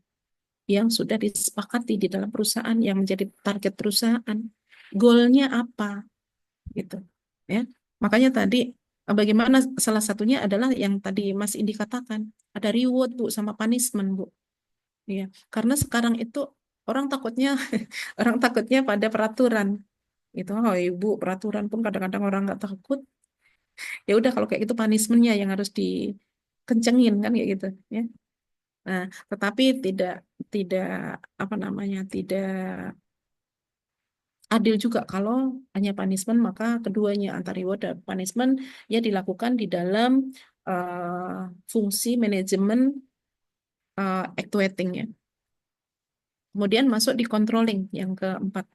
yang sudah disepakati di dalam perusahaan yang menjadi target perusahaan. Goalnya apa? Gitu. Ya. Makanya tadi bagaimana salah satunya adalah yang tadi Mas Indi katakan, ada reward Bu sama punishment Bu. Ya. Karena sekarang itu orang takutnya pada peraturan. Gitu. Oh, Ibu, peraturan pun kadang-kadang orang nggak takut. Ya udah kalau kayak gitu punishmentnya yang harus dikencengin kan kayak gitu ya. Nah, tetapi tidak apa namanya tidak adil juga kalau hanya punishment, maka keduanya antara reward dan punishment ya dilakukan di dalam fungsi manajemen actuating ya. Kemudian masuk di controlling yang keempat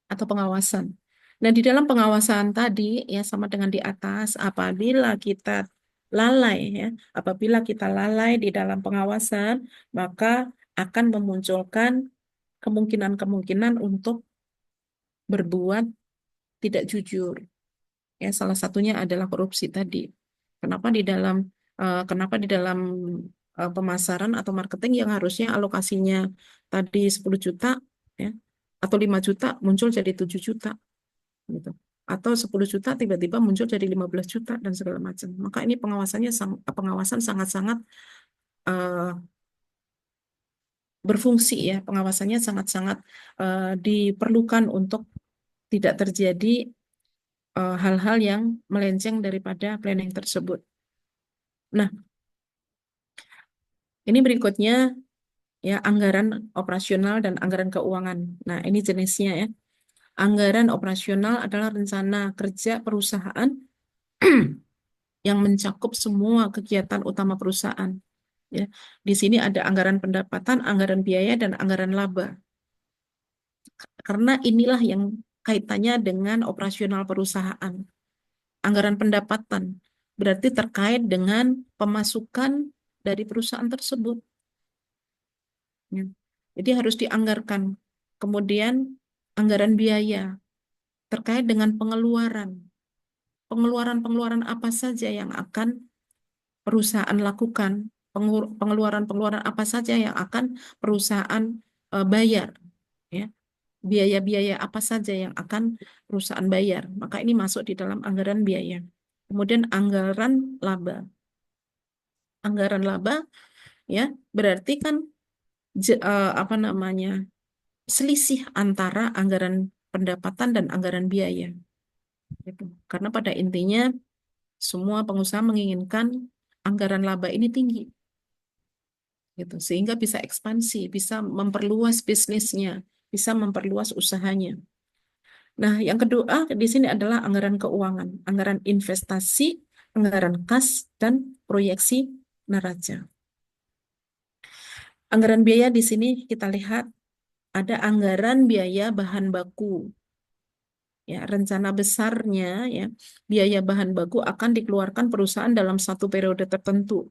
atau pengawasan. Nah, di dalam pengawasan tadi ya sama dengan di atas, apabila kita lalai di dalam pengawasan, maka akan memunculkan kemungkinan-kemungkinan untuk berbuat tidak jujur. Ya, salah satunya adalah korupsi tadi. Kenapa di dalam pemasaran atau marketing yang harusnya alokasinya tadi 10 juta ya atau 5 juta muncul jadi 7 juta gitu. Atau 10 juta tiba-tiba muncul jadi 15 juta dan segala macam. Maka ini pengawasan sangat-sangat berfungsi ya. Pengawasannya sangat-sangat diperlukan untuk tidak terjadi hal-hal yang melenceng daripada planning tersebut. Nah, ini berikutnya ya anggaran operasional dan anggaran keuangan. Nah, ini jenisnya ya. Anggaran operasional adalah rencana kerja perusahaan yang mencakup semua kegiatan utama perusahaan. Ya, di sini ada anggaran pendapatan, anggaran biaya, dan anggaran laba. Karena inilah yang kaitannya dengan operasional perusahaan. Anggaran pendapatan berarti terkait dengan pemasukan dari perusahaan tersebut. Ya. Jadi harus dianggarkan. Kemudian anggaran biaya terkait dengan pengeluaran. Pengeluaran-pengeluaran apa saja yang akan perusahaan lakukan, pengeluaran-pengeluaran apa saja yang akan perusahaan bayar, ya. Biaya-biaya apa saja yang akan perusahaan bayar. Maka ini masuk di dalam anggaran biaya. Kemudian anggaran laba. Anggaran laba ya berarti kan apa namanya? Selisih antara anggaran pendapatan dan anggaran biaya. Gitu. Karena pada intinya semua pengusaha menginginkan anggaran laba ini tinggi, gitu, sehingga bisa ekspansi, bisa memperluas bisnisnya, bisa memperluas usahanya. Nah, yang kedua di sini adalah anggaran keuangan, anggaran investasi, anggaran kas, dan proyeksi neraca. Anggaran biaya di sini kita lihat ada anggaran biaya bahan baku. Ya, rencana besarnya ya, biaya bahan baku akan dikeluarkan perusahaan dalam satu periode tertentu.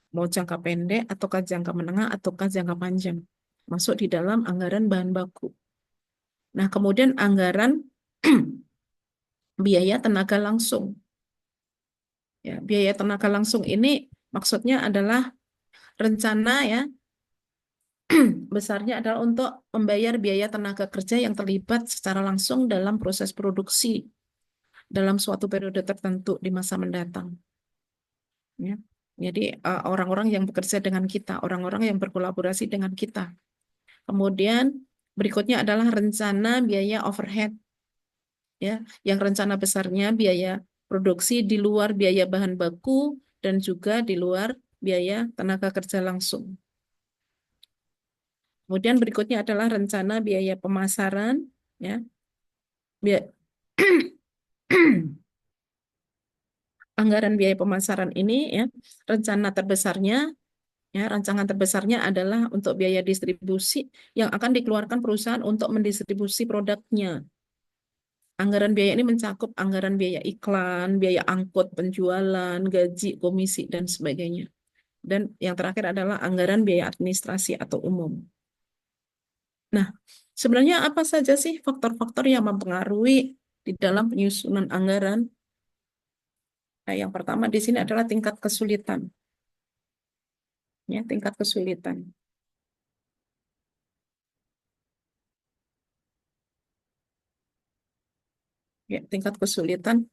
mau jangka pendek ataukah jangka menengah ataukah jangka panjang, masuk di dalam anggaran bahan baku. Nah, kemudian anggaran biaya tenaga langsung. Ya, biaya tenaga langsung ini maksudnya adalah rencana ya besarnya adalah untuk membayar biaya tenaga kerja yang terlibat secara langsung dalam proses produksi dalam suatu periode tertentu di masa mendatang. Ya. Jadi orang-orang yang bekerja dengan kita, orang-orang yang berkolaborasi dengan kita. Kemudian berikutnya adalah rencana biaya overhead, ya, yang rencana besarnya biaya produksi di luar biaya bahan baku dan juga di luar biaya tenaga kerja langsung. Kemudian berikutnya adalah rencana biaya pemasaran, ya. Anggaran biaya pemasaran ini ya, rencana terbesarnya ya, rancangan terbesarnya adalah untuk biaya distribusi yang akan dikeluarkan perusahaan untuk mendistribusi produknya. Anggaran biaya ini mencakup anggaran biaya iklan, biaya angkut penjualan, gaji, komisi, dan sebagainya. Dan yang terakhir adalah anggaran biaya administrasi atau umum. Nah, sebenarnya apa saja sih faktor-faktor yang mempengaruhi di dalam penyusunan anggaran? Nah, yang pertama di sini adalah tingkat kesulitan. Ya, tingkat kesulitan. Ya, tingkat kesulitan.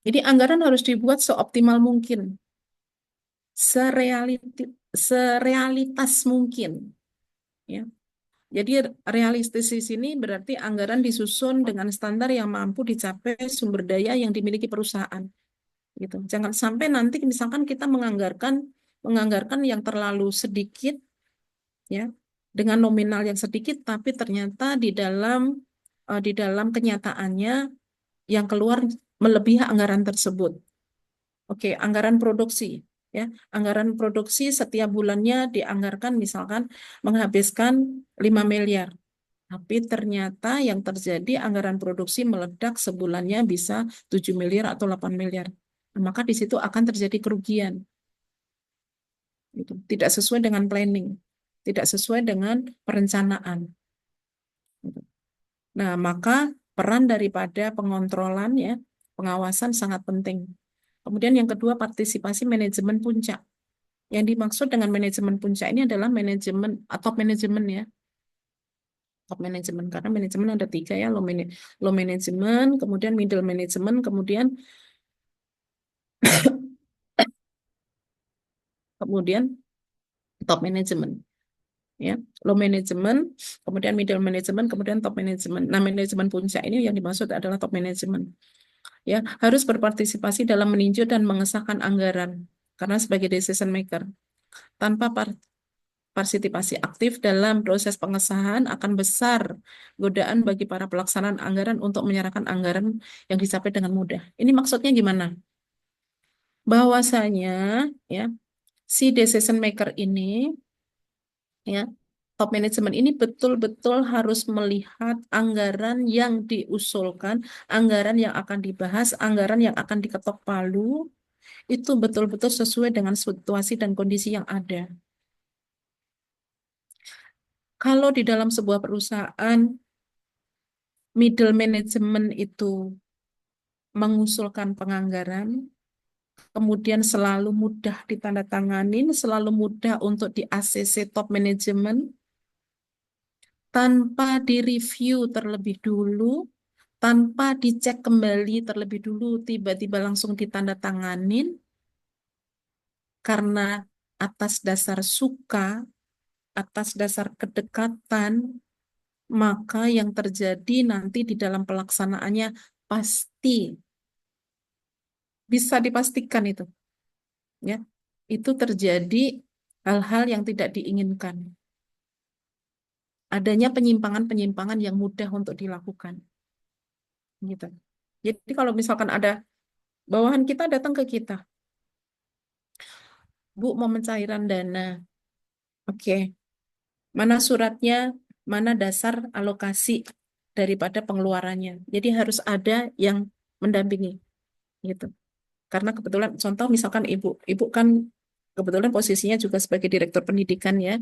Jadi anggaran harus dibuat seoptimal mungkin, serealitas mungkin. Ya. Jadi realistis di sini berarti anggaran disusun dengan standar yang mampu dicapai sumber daya yang dimiliki perusahaan. Gitu. Jangan sampai nanti misalkan kita menganggarkan yang terlalu sedikit, ya, dengan nominal yang sedikit, tapi ternyata di dalam kenyataannya yang keluar melebihi anggaran tersebut. Oke, anggaran produksi, ya, anggaran produksi setiap bulannya dianggarkan misalkan menghabiskan 5 miliar. Tapi ternyata yang terjadi anggaran produksi meledak sebulannya bisa 7 miliar atau 8 miliar. Nah, maka di situ akan terjadi kerugian. Gitu. Tidak sesuai dengan planning, tidak sesuai dengan perencanaan. Gitu. Nah, maka peran daripada pengontrolan ya, pengawasan sangat penting. Kemudian yang kedua, partisipasi manajemen puncak. Yang dimaksud dengan manajemen puncak ini adalah manajemen atau manajemen ya. Top manajemen, karena manajemen ada 3 ya, low management, kemudian middle management, kemudian top management. Ya, low management, kemudian middle management, kemudian top management. Nah, manajemen puncak ini yang dimaksud adalah top management. Ya, harus berpartisipasi dalam meninjau dan mengesahkan anggaran karena sebagai decision maker. Tanpa partisipasi aktif dalam proses pengesahan akan besar godaan bagi para pelaksanaan anggaran untuk menyerahkan anggaran yang dicapai dengan mudah. Ini maksudnya gimana? Bahwasanya ya, si decision maker ini ya, top management ini betul-betul harus melihat anggaran yang diusulkan, anggaran yang akan dibahas, anggaran yang akan diketok palu, itu betul-betul sesuai dengan situasi dan kondisi yang ada. Kalau di dalam sebuah perusahaan, middle management itu mengusulkan penganggaran, kemudian selalu mudah ditandatanganin, selalu mudah untuk di-ACC top management, tanpa direview terlebih dulu, tanpa dicek kembali terlebih dulu, tiba-tiba langsung ditandatanganin, karena atas dasar suka, atas dasar kedekatan, maka yang terjadi nanti di dalam pelaksanaannya pasti bisa dipastikan itu, ya, itu terjadi hal-hal yang tidak diinginkan. Adanya penyimpangan-penyimpangan yang mudah untuk dilakukan, gitu. Jadi kalau misalkan ada bawahan kita datang ke kita, Bu mau pencairan dana, oke, mana suratnya, mana dasar alokasi daripada pengeluarannya. Jadi harus ada yang mendampingi, gitu. Karena kebetulan contoh misalkan ibu kan kebetulan posisinya juga sebagai direktur pendidikan ya,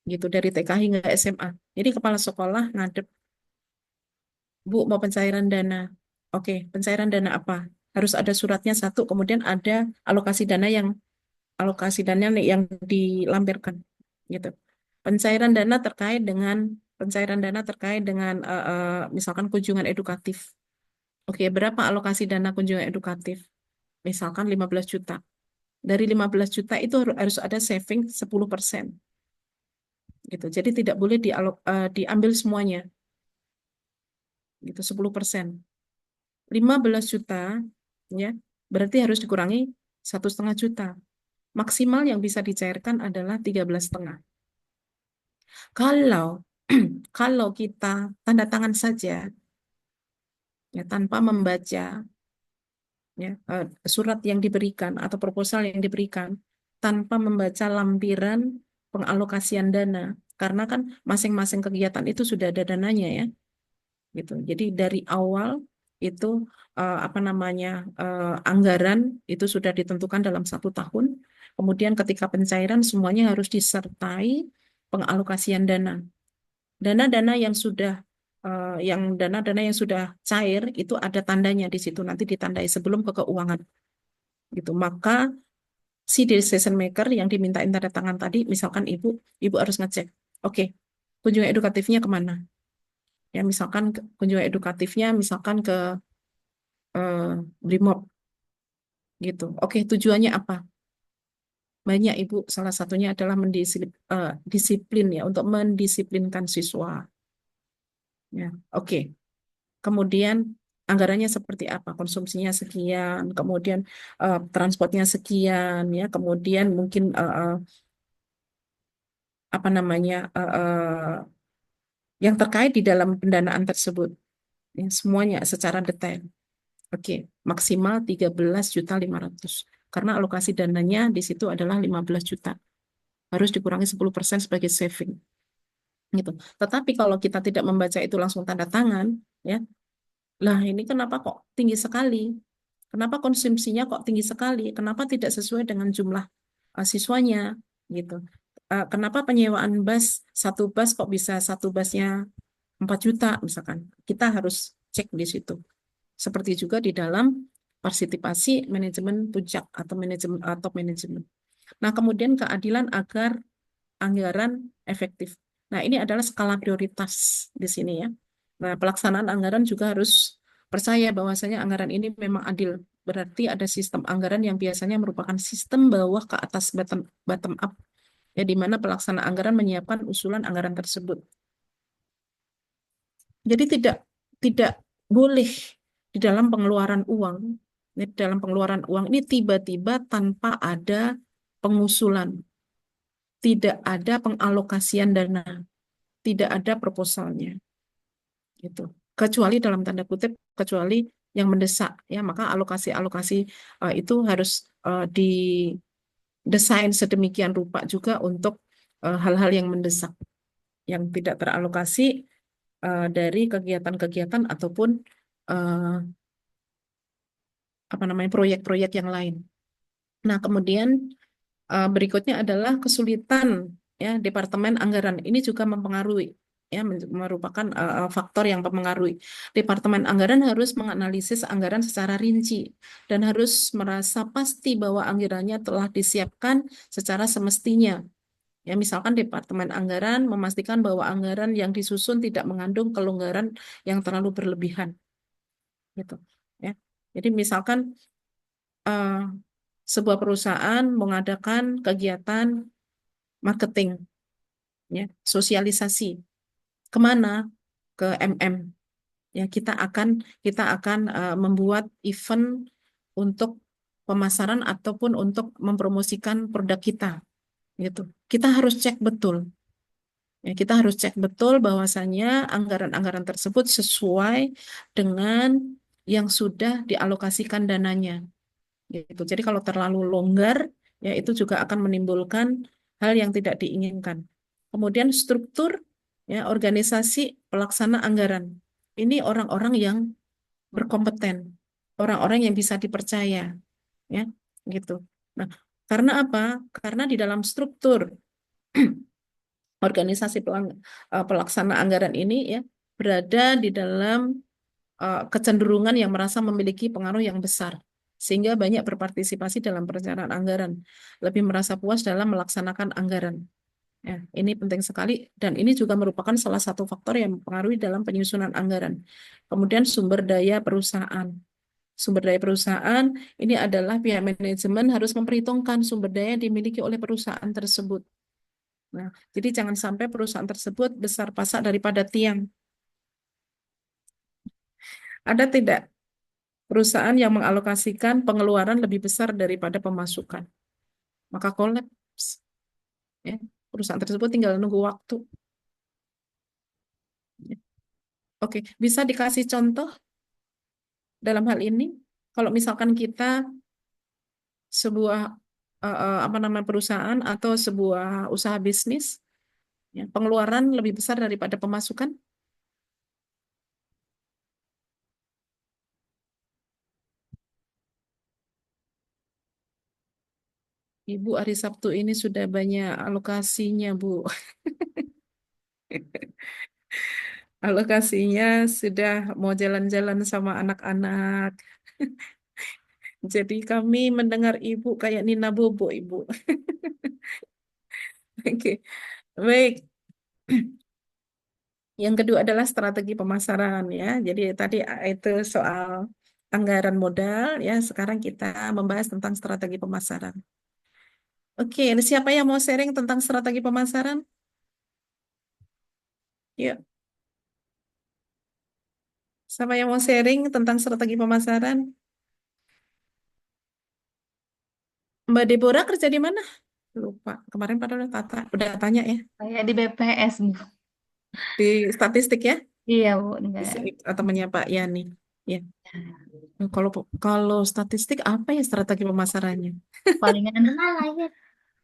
gitu dari TK hingga SMA. Jadi kepala sekolah ngadep, Bu mau pencairan dana. Oke, pencairan dana apa? Harus ada suratnya satu, kemudian ada alokasi dana yang dilampirkan, gitu. Pencairan dana terkait dengan misalkan kunjungan edukatif. Oke, berapa alokasi dana kunjungan edukatif? Misalkan 15 juta. Dari 15 juta itu harus ada saving 10%. Gitu. Jadi tidak boleh diambil semuanya. Gitu, 10%. 15 juta, ya, berarti harus dikurangi 1,5 juta. Maksimal yang bisa dicairkan adalah 13,5. Kalau kalau kita tanda tangan saja, ya, tanpa membaca ya, surat yang diberikan atau proposal yang diberikan, tanpa membaca lampiran pengalokasian dana, karena kan masing-masing kegiatan itu sudah ada dananya ya, gitu. Jadi dari awal itu apa namanya anggaran itu sudah ditentukan dalam 1 tahun. Kemudian ketika pencairan semuanya harus disertai pengalokasian dana. Dana-dana yang sudah dana-dana yang sudah cair itu ada tandanya di situ, nanti ditandai sebelum ke keuangan gitu. Maka si decision maker yang dimintain tanda tangan tadi, misalkan ibu harus ngecek, oke, kunjungan edukatifnya kemana? Ya misalkan kunjungan edukatifnya misalkan ke Brimob gitu. Oke, tujuannya apa? Banyak ibu, salah satunya adalah disiplin ya, untuk mendisiplinkan siswa. Ya, oke. Kemudian anggarannya seperti apa? Konsumsinya sekian, kemudian transportnya sekian, ya, kemudian mungkin apa namanya yang terkait di dalam pendanaan tersebut, ya, semuanya secara detail. Oke, maksimal 13.500.000 karena alokasi dananya di situ adalah 15 juta. Harus dikurangi 10% sebagai saving. Gitu. Tetapi kalau kita tidak membaca itu langsung tanda tangan, ya, lah ini kenapa kok tinggi sekali? Kenapa konsumsinya kok tinggi sekali? Kenapa tidak sesuai dengan jumlah siswanya? Gitu. Kenapa penyewaan satu bus kok bisa satu busnya 4 juta misalkan? Kita harus cek di situ. Seperti juga di dalam partisipasi manajemen puncak atau manajemen top manajemen. Nah, kemudian keadilan agar anggaran efektif. Nah, ini adalah skala prioritas di sini ya. Nah, pelaksanaan anggaran juga harus percaya bahwasanya anggaran ini memang adil. Berarti ada sistem anggaran yang biasanya merupakan sistem bawah ke atas bottom up. Ya, di mana pelaksana anggaran menyiapkan usulan anggaran tersebut. Jadi tidak boleh di dalam pengeluaran uang, ini tiba-tiba tanpa ada pengusulan, tidak ada pengalokasian dana, tidak ada proposalnya, gitu. Kecuali dalam tanda kutip, kecuali yang mendesak, ya, maka alokasi itu harus didesain sedemikian rupa juga untuk hal-hal yang mendesak, yang tidak teralokasi dari kegiatan-kegiatan ataupun proyek-proyek yang lain. Nah, kemudian berikutnya adalah kesulitan ya Departemen Anggaran. Ini juga mempengaruhi ya, merupakan faktor yang mempengaruhi. Departemen Anggaran harus menganalisis anggaran secara rinci dan harus merasa pasti bahwa anggarannya telah disiapkan secara semestinya. Ya, misalkan Departemen Anggaran memastikan bahwa anggaran yang disusun tidak mengandung kelonggaran yang terlalu berlebihan. Gitu. Ya. Jadi misalkan sebuah perusahaan mengadakan kegiatan marketing, ya, sosialisasi, kemana? Ke MM. Ya, kita akan membuat event untuk pemasaran ataupun untuk mempromosikan produk kita, gitu. Kita harus cek betul. Ya, kita harus cek betul bahwasannya anggaran-anggaran tersebut sesuai dengan yang sudah dialokasikan dananya. Gitu. Jadi kalau terlalu longgar, ya itu juga akan menimbulkan hal yang tidak diinginkan. Kemudian struktur, ya, organisasi pelaksana anggaran. Ini orang-orang yang berkompeten, orang-orang yang bisa dipercaya, ya, gitu. Nah, Karena apa? Karena di dalam struktur organisasi pelaksana anggaran ini ya berada di dalam kecenderungan yang merasa memiliki pengaruh yang besar, sehingga banyak berpartisipasi dalam perencanaan anggaran, lebih merasa puas dalam melaksanakan anggaran. Ya, ini penting sekali dan ini juga merupakan salah satu faktor yang mempengaruhi dalam penyusunan anggaran. Kemudian sumber daya perusahaan. Sumber daya perusahaan ini adalah pihak manajemen harus memperhitungkan sumber daya yang dimiliki oleh perusahaan tersebut. Nah, jadi jangan sampai perusahaan tersebut besar pasak daripada tiang. Ada tidak perusahaan yang mengalokasikan pengeluaran lebih besar daripada pemasukan? Maka kolaps. Ya. Perusahaan tersebut tinggal nunggu waktu. Oke, bisa dikasih contoh dalam hal ini? Kalau misalkan kita sebuah apa namanya perusahaan atau sebuah usaha bisnis, ya, pengeluaran lebih besar daripada pemasukan, Ibu hari Sabtu ini sudah banyak alokasinya, Bu. Alokasinya sudah mau jalan-jalan sama anak-anak. Jadi kami mendengar Ibu kayak Nina Bobo, Ibu. Oke, baik. Yang kedua adalah strategi pemasaran ya. Jadi tadi itu soal anggaran modal ya. Sekarang kita membahas tentang strategi pemasaran. Oke, ini siapa yang mau sharing tentang strategi pemasaran? Yuk, siapa yang mau sharing tentang strategi pemasaran? Mbak Deborah kerja di mana? Lupa. Kemarin pada udah tanya ya. Saya di BPS, Bu. Di statistik ya. Iya, Bu. Bisa atau menyapa Yani. Ya. Kalau kalau statistik apa ya strategi pemasarannya? Palingan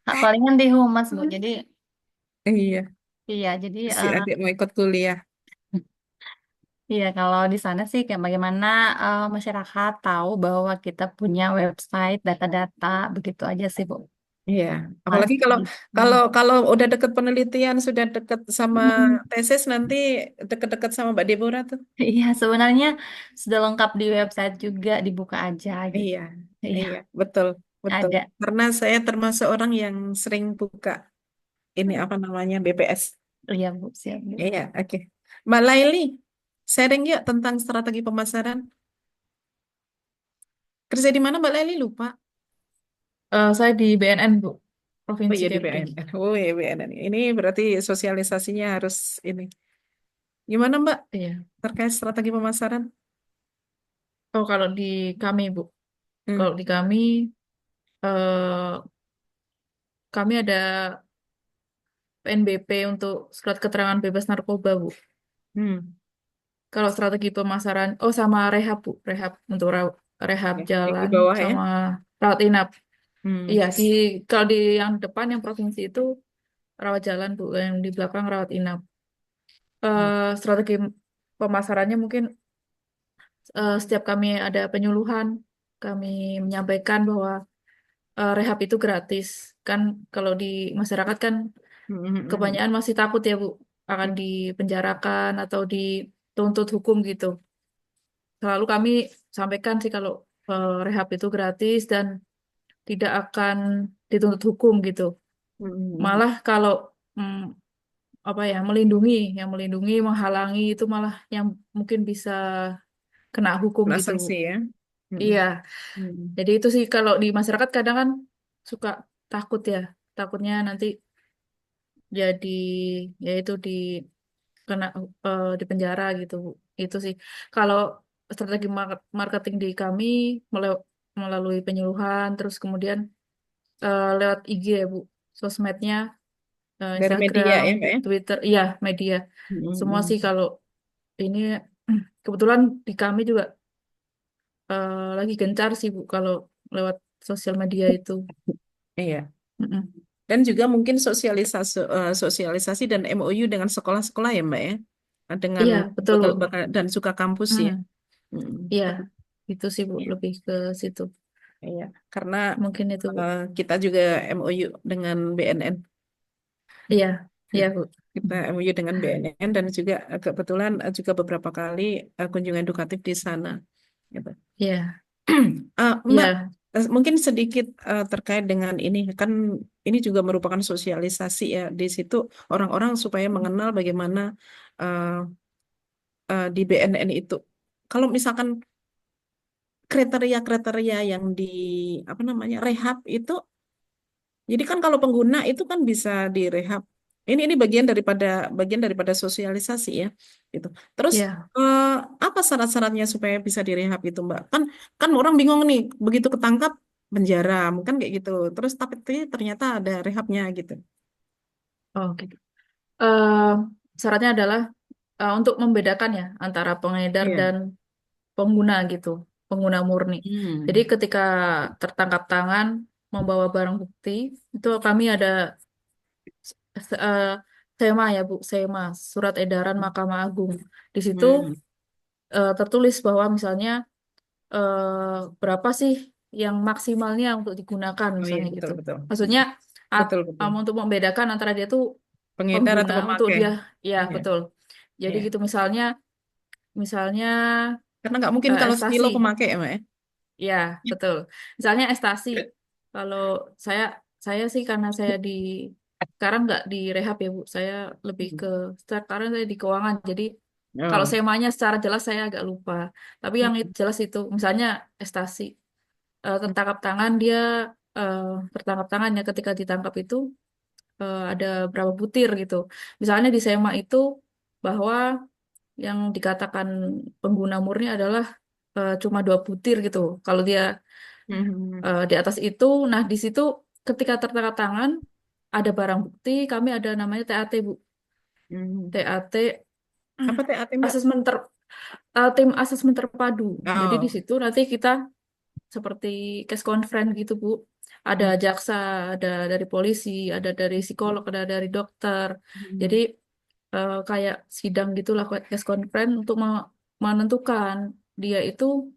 palingan di humas, Bu. Jadi Iya, iya, jadi si adik mau ikut kuliah. iya kalau di sana sih kayak bagaimana masyarakat tahu bahwa kita punya website, data-data, begitu aja sih, Bu. Iya, apalagi Masih. kalau kalau udah deket penelitian, sudah deket sama tesis, nanti deket-deket sama Mbak Deborah tuh. Iya, sebenarnya sudah lengkap di website juga, dibuka aja gitu. Iya, Iya, iya, betul, betul. ada. Karena saya termasuk orang yang sering buka ini apa namanya BPS. Iya, Bu, siap, Bu. Iya, oke. Mbak Laili, sharing yuk tentang strategi pemasaran. Kerja di mana Mbak Laili? Lupa. Saya di BNN, Bu, Oh Provinsi iya di Kepri. BNN. Oh iya BNN. Ini berarti sosialisasinya harus ini. Gimana Mbak Iya. terkait strategi pemasaran? Oh, kalau di kami, Bu, Hmm. kalau di eh, kami ada PNBP untuk surat keterangan bebas narkoba, Bu. Hmm. Kalau strategi pemasaran, oh sama rehab, Bu, rehab untuk rehab Ya, yang di jalan bawah ya. sama rawat inap. Hmm. Iya, kalau di yang depan yang provinsi itu rawat jalan, Bu, yang di belakang rawat inap. Strategi pemasarannya mungkin setiap kami ada penyuluhan, kami menyampaikan bahwa rehab itu gratis. Kan kalau di masyarakat kan Hmm. kebanyakan masih takut ya Bu akan dipenjarakan atau dituntut hukum gitu. Selalu kami sampaikan sih kalau rehab itu gratis dan tidak akan dituntut hukum gitu. Hmm. Malah kalau mm, apa ya melindungi, yang melindungi, menghalangi itu malah yang mungkin bisa kena hukum Kena gitu Bu. sanksi ya. Hmm. Iya. Hmm. Jadi itu sih kalau di masyarakat kadang kan suka takut ya, takutnya nanti jadi yaitu kena di penjara gitu. Itu sih. Kalau strategi marketing di kami melalui penyuluhan, terus kemudian lewat IG ya Bu, sosmednya, Dari media Instagram, ya Mbak ya. Twitter, iya media. Semua Hmm. sih kalau ini kebetulan di kami juga lagi gencar sih Bu kalau lewat sosial media itu. Iya. Mm-mm. Dan juga mungkin sosialisasi dan MOU dengan sekolah-sekolah ya Mbak ya. Dengan Iya, betul Bu. lembaga dan juga kampus ya. Mm. Hmm. Iya, itu sih Bu, Ya. lebih ke situ. Iya, karena Mungkin itu, Bu. kita juga MOU dengan BNN. Iya, iya, Bu. Kita MOU dengan BNN dan juga kebetulan juga beberapa kali kunjungan edukatif di sana. Gitu. Iya, Mbak, iya, mungkin sedikit terkait dengan ini kan ini juga merupakan sosialisasi ya di situ orang-orang supaya mengenal bagaimana eh, di BNN itu. Kalau misalkan kriteria-kriteria yang di apa namanya rehab itu, jadi kan kalau pengguna itu kan bisa direhab. Ini bagian daripada sosialisasi ya, gitu. Terus iya. eh, apa syarat-syaratnya supaya bisa direhab itu, Mbak? Kan kan orang bingung nih, begitu ketangkap penjara, kan kayak gitu. Terus tapi ternyata ada rehabnya gitu. Oh, gitu. Eh, Syaratnya adalah untuk membedakan ya antara pengedar Iya. dan pengguna gitu, pengguna murni. Jadi Hmm. ketika tertangkap tangan membawa barang bukti, itu kami ada eh, SEMA ya Bu, SEMA, Surat Edaran Mahkamah Agung. Di situ Hmm. tertulis bahwa misalnya berapa sih yang maksimalnya untuk digunakan Oh iya, misalnya gitu. betul betul. Maksudnya Betul betul. untuk membedakan antara dia tuh Pengedar pengguna atau untuk pemakai. dia, ya Iya. betul. Jadi Iya. gitu misalnya Karena nggak mungkin kalau sekilo ekstasi. pemakai ya, Mbak ya. Ya, betul. Misalnya ekstasi. Kalau saya saya sih karena saya sekarang nggak di rehab ya Bu. Saya lebih ke sekarang saya di keuangan. Jadi kalau Oh. semanya secara jelas saya agak lupa. Tapi yang jelas itu misalnya ekstasi. Tertangkap tangan dia eh, tertangkap tangan ya ketika ditangkap itu ada berapa butir gitu. Misalnya di SEMA itu bahwa yang dikatakan pengguna murni adalah cuma 2 butir gitu. Kalau dia Hmm. di atas itu, nah di situ ketika tertangkap tangan ada barang bukti, kami ada namanya TAT Bu, Hmm. TAT Apa TAT, Mbak? asesmen tim asesmen terpadu. Jadi di Oh. situ nanti kita seperti case conference gitu Bu, ada Hmm. jaksa, ada dari polisi, ada dari psikolog, ada dari dokter. Jadi Hmm. kayak sidang gitulah case conference untuk menentukan dia itu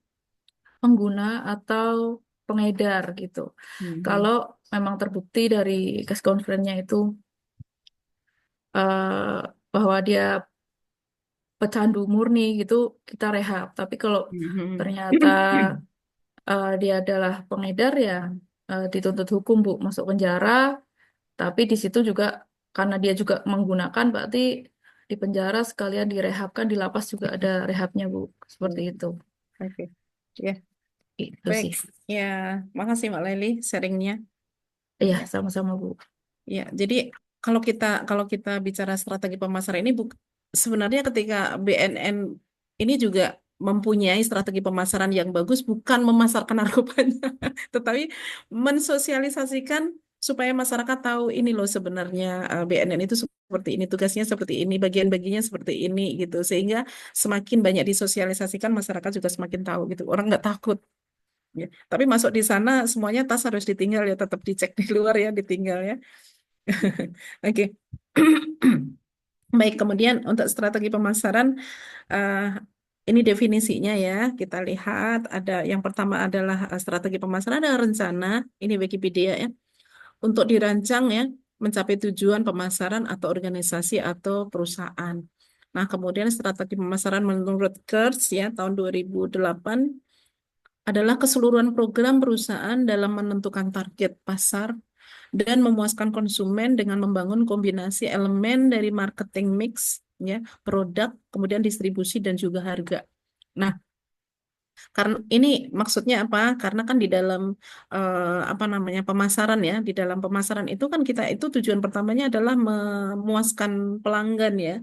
pengguna atau pengedar gitu. Hmm. Kalau memang terbukti dari case conference-nya itu eh, bahwa dia pecandu murni gitu, kita rehab. Tapi kalau Hmm. ternyata dia adalah pengedar ya dituntut hukum Bu, masuk penjara. Tapi di situ juga karena dia juga menggunakan, berarti di penjara sekalian direhabkan, di lapas juga ada rehabnya Bu, seperti Hmm. itu. Oke. Ya, Itu baik. sih. Ya, makasih Mbak Leli sharingnya. Iya, Ya, sama-sama Bu. ya. Jadi kalau kita bicara strategi pemasaran ini sebenarnya ketika BNN ini juga mempunyai strategi pemasaran yang bagus, bukan memasarkan narkobanya, tetapi mensosialisasikan supaya masyarakat tahu ini loh sebenarnya BNN itu seperti ini, tugasnya seperti ini, bagian-bagiannya seperti ini gitu. Sehingga semakin banyak disosialisasikan, masyarakat juga semakin tahu gitu. Orang nggak takut. Ya. Tapi masuk di sana semuanya tas harus ditinggal ya, tetap dicek di luar ya, ditinggal ya. Oke. Baik, kemudian untuk strategi pemasaran, eh, ini definisinya ya. Kita lihat ada yang pertama adalah strategi pemasaran ada rencana, ini Wikipedia ya, untuk dirancang ya mencapai tujuan pemasaran atau organisasi atau perusahaan. Nah, kemudian strategi pemasaran menurut Kurtz ya tahun 2008 adalah keseluruhan program perusahaan dalam menentukan target pasar dan memuaskan konsumen dengan membangun kombinasi elemen dari marketing mix, ya, produk, kemudian distribusi dan juga harga. Nah, karena ini maksudnya apa? Karena kan di dalam apa namanya pemasaran ya, di dalam pemasaran itu kan kita itu tujuan pertamanya adalah memuaskan pelanggan ya,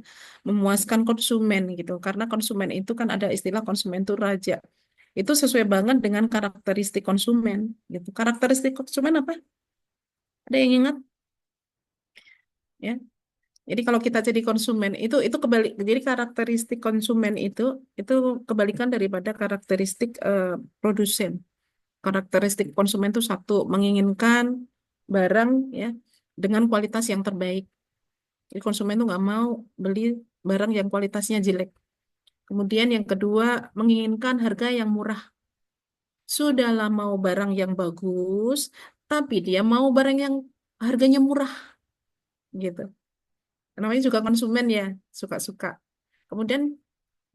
memuaskan konsumen gitu. Karena konsumen itu kan ada istilah konsumen itu raja. Itu sesuai banget dengan karakteristik konsumen gitu. Karakteristik konsumen apa? Ada yang ingat? Ya. Jadi kalau kita jadi konsumen itu kebalik. Jadi karakteristik konsumen itu kebalikan daripada karakteristik produsen. Karakteristik konsumen itu satu menginginkan barang ya dengan kualitas yang terbaik. Jadi konsumen itu nggak mau beli barang yang kualitasnya jelek. Kemudian yang kedua menginginkan harga yang murah. Sudahlah mau barang yang bagus, tapi dia mau barang yang harganya murah gitu. Namanya juga konsumen ya, suka-suka. Kemudian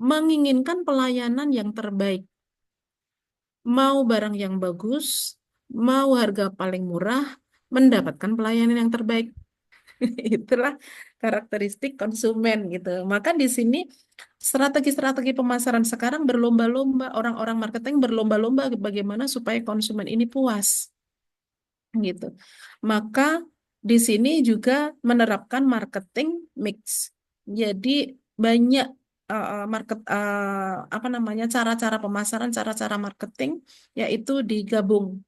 menginginkan pelayanan yang terbaik. Mau barang yang bagus, mau harga paling murah, mendapatkan pelayanan yang terbaik. Itulah karakteristik konsumen gitu. Maka di sini strategi-strategi pemasaran sekarang berlomba-lomba, orang-orang marketing berlomba-lomba bagaimana supaya konsumen ini puas gitu. Maka di sini juga menerapkan marketing mix. Jadi banyak apa namanya cara-cara pemasaran, cara-cara marketing yaitu digabung.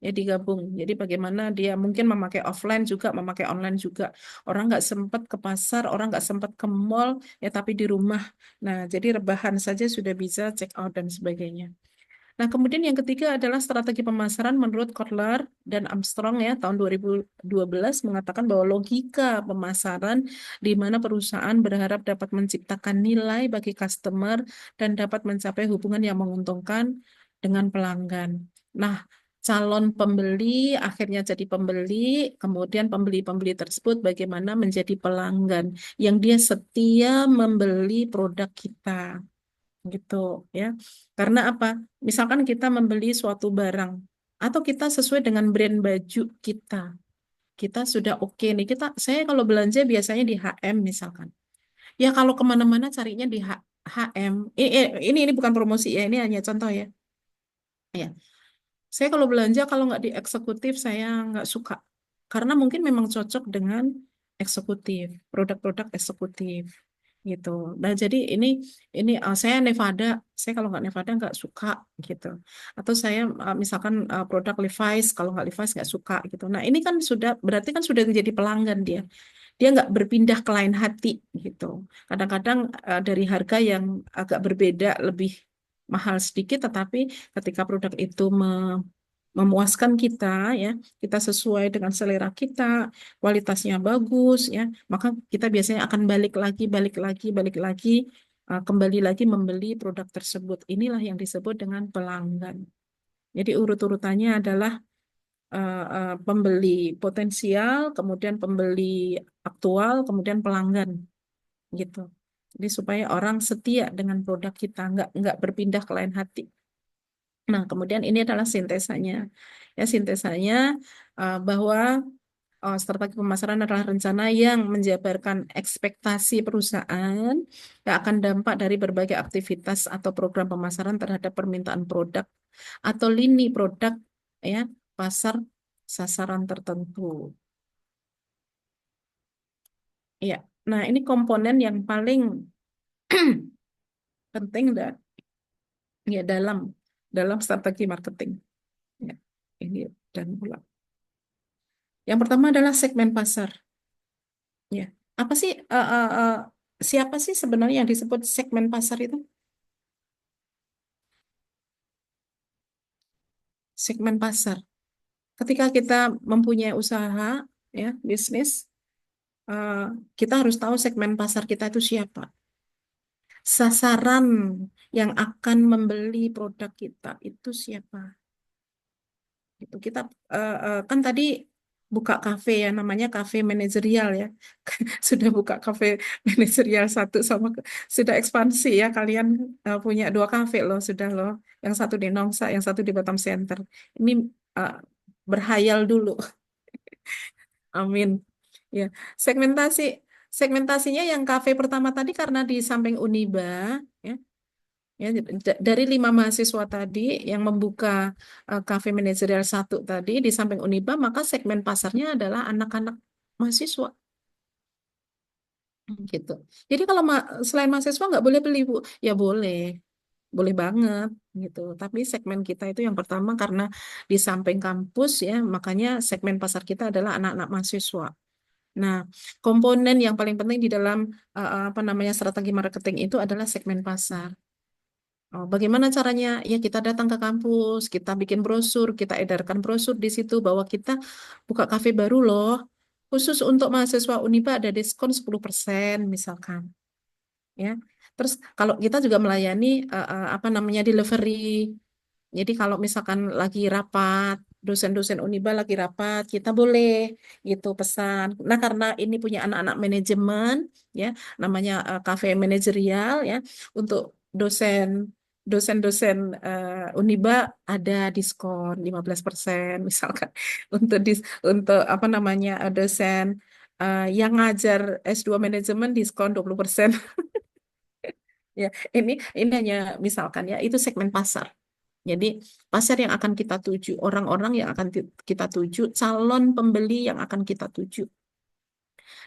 Ya digabung. Jadi bagaimana dia mungkin memakai offline juga, memakai online juga. Orang nggak sempat ke pasar, orang nggak sempat ke mall, ya tapi di rumah. Nah, jadi rebahan saja sudah bisa check out dan sebagainya. Nah, kemudian yang ketiga adalah strategi pemasaran menurut Kotler dan Armstrong ya tahun 2012 mengatakan bahwa logika pemasaran di mana perusahaan berharap dapat menciptakan nilai bagi customer dan dapat mencapai hubungan yang menguntungkan dengan pelanggan. Nah, calon pembeli akhirnya jadi pembeli, kemudian pembeli-pembeli tersebut bagaimana menjadi pelanggan yang dia setia membeli produk kita gitu ya. Karena apa? Misalkan kita membeli suatu barang atau kita sesuai dengan brand baju kita. Kita sudah oke nih. Saya kalau belanja biasanya di HM misalkan. Ya kalau kemana-mana carinya di HM. Ini bukan promosi ya, ini hanya contoh ya. Ya, saya kalau belanja kalau nggak di eksekutif saya nggak suka. Karena mungkin memang cocok dengan eksekutif, produk-produk eksekutif gitu. Nah jadi ini saya Nevada, saya kalau nggak Nevada nggak suka gitu. Atau saya misalkan produk Levi's, kalau nggak Levi's nggak suka gitu. Nah ini kan sudah berarti kan sudah menjadi pelanggan dia. Dia nggak berpindah ke lain hati gitu. Kadang-kadang dari harga yang agak berbeda lebih mahal sedikit, tetapi ketika produk itu memuaskan kita ya, kita sesuai dengan selera kita, kualitasnya bagus ya, maka kita biasanya akan balik lagi, kembali lagi membeli produk tersebut. Inilah yang disebut dengan pelanggan. Jadi urut-urutannya adalah pembeli potensial, kemudian pembeli aktual, kemudian pelanggan gitu. Jadi supaya orang setia dengan produk kita, nggak berpindah ke lain hati. Nah, kemudian ini adalah sintesanya. Ya, sintesanya bahwa strategi pemasaran adalah rencana yang menjabarkan ekspektasi perusahaan yang akan dampak dari berbagai aktivitas atau program pemasaran terhadap permintaan produk atau lini produk ya, pasar sasaran tertentu. Ya. Nah, ini komponen yang paling penting ya dalam strategi marketing. Ya. Ini dan pula. Yang pertama adalah segmen pasar. Ya, apa sih siapa sih sebenarnya yang disebut segmen pasar itu? Segmen pasar. Ketika kita mempunyai usaha, ya, bisnis, eh, kita harus tahu segmen pasar kita itu siapa. Sasaran yang akan membeli produk kita itu siapa. Itu kita kan tadi buka kafe ya, namanya kafe manajerial ya. Sudah buka kafe manajerial satu sama sudah ekspansi ya, kalian punya 2 kafe loh sudah loh, yang satu di Nongsa, yang satu di Batam Center. Ini uh, berhayal dulu. Amin. Ya, segmentasi segmentasinya yang kafe pertama tadi karena di samping Uniba ya. Ya, dari 5 mahasiswa tadi yang membuka kafe manajerial satu tadi di samping Uniba, maka segmen pasarnya adalah anak-anak mahasiswa gitu. Jadi kalau selain mahasiswa nggak boleh beli Bu, ya boleh, boleh banget gitu. Tapi segmen kita itu yang pertama karena di samping kampus ya, makanya segmen pasar kita adalah anak-anak mahasiswa. Nah, komponen yang paling penting di dalam apa namanya strategi marketing itu adalah segmen pasar. Oh, bagaimana caranya? Ya kita datang ke kampus, kita bikin brosur, kita edarkan brosur di situ bahwa kita buka kafe baru loh. Khusus untuk mahasiswa Uniba ada diskon 10% misalkan. Ya. Terus kalau kita juga melayani apa namanya delivery. Jadi kalau misalkan lagi rapat, dosen-dosen Uniba lagi rapat, kita boleh gitu pesan. Nah, karena ini punya anak-anak manajemen, ya, namanya cafe manajerial, ya, untuk dosen dosen-dosen Uniba ada diskon 15% misalkan untuk apa namanya dosen yang ngajar S2 manajemen diskon 20%. Ya, ini hanya misalkan ya, itu segmen pasar. Jadi pasar yang akan kita tuju, orang-orang yang akan kita tuju, calon pembeli yang akan kita tuju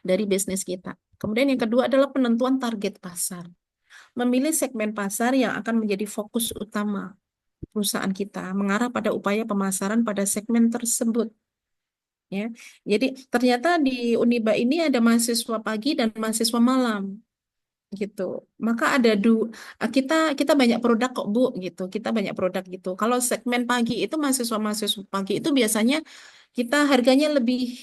dari bisnis kita. Kemudian yang kedua adalah penentuan target pasar. Memilih segmen pasar yang akan menjadi fokus utama perusahaan kita, mengarah pada upaya pemasaran pada segmen tersebut. Ya, jadi ternyata di Uniba ini ada mahasiswa pagi dan mahasiswa malam gitu. Maka ada kita banyak produk kok Bu gitu. Kita banyak produk gitu. Kalau segmen pagi itu mahasiswa-mahasiswa pagi itu biasanya kita harganya lebih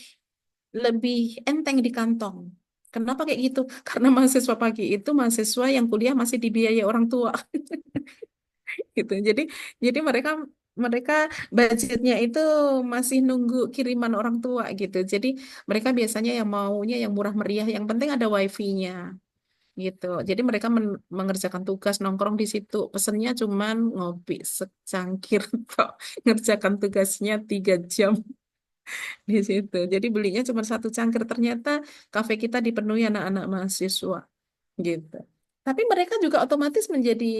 lebih enteng di kantong. Kenapa kayak gitu? Karena mahasiswa pagi itu mahasiswa yang kuliah masih dibiayai orang tua gitu. Jadi mereka mereka budgetnya itu masih nunggu kiriman orang tua gitu. Jadi mereka biasanya yang maunya yang murah meriah, yang penting ada wifi-nya gitu. Jadi mereka mengerjakan tugas nongkrong di situ. Pesennya cuman ngopi secangkir tok. Ngerjakan tugasnya 3 jam di situ. Jadi belinya cuma satu cangkir. Ternyata kafe kita dipenuhi anak-anak mahasiswa gitu. Tapi mereka juga otomatis menjadi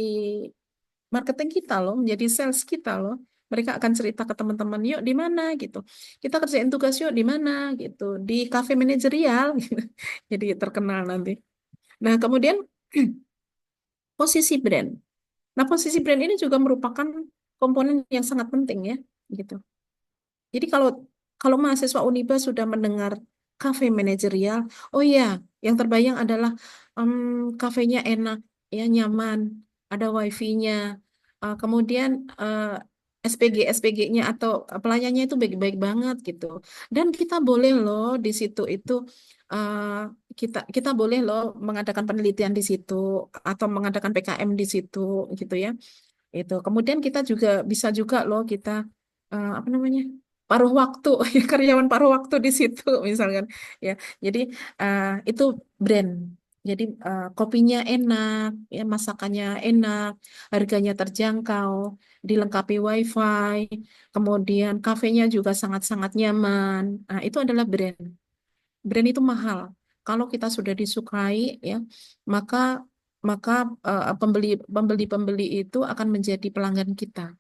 marketing kita loh, menjadi sales kita loh. Mereka akan cerita ke teman-teman, yuk di mana gitu. Kita kerjain tugas yuk di mana gitu. Di kafe manajerial gitu. Jadi terkenal nanti. Nah, kemudian posisi brand. Nah, posisi brand ini juga merupakan komponen yang sangat penting ya, gitu. Jadi kalau kalau mahasiswa Uniba sudah mendengar cafe manajerial, oh iya, yang terbayang adalah kafenya enak, ya nyaman, ada wifi-nya, kemudian SPG SPG-nya atau pelayannya itu baik-baik banget gitu. Dan kita boleh loh di situ itu eh, kita boleh loh mengadakan penelitian di situ atau mengadakan PKM di situ gitu ya. Itu. Kemudian kita juga bisa juga loh kita apa namanya? Paruh waktu, ya, karyawan paruh waktu di situ misalkan ya. Jadi itu brand. Jadi kopinya enak, ya masakannya enak, harganya terjangkau, dilengkapi wifi, kemudian kafenya juga sangat-sangat nyaman. Nah, itu adalah brand. Brand itu mahal. Kalau kita sudah disukai, ya, maka maka pembeli-pembeli itu akan menjadi pelanggan kita.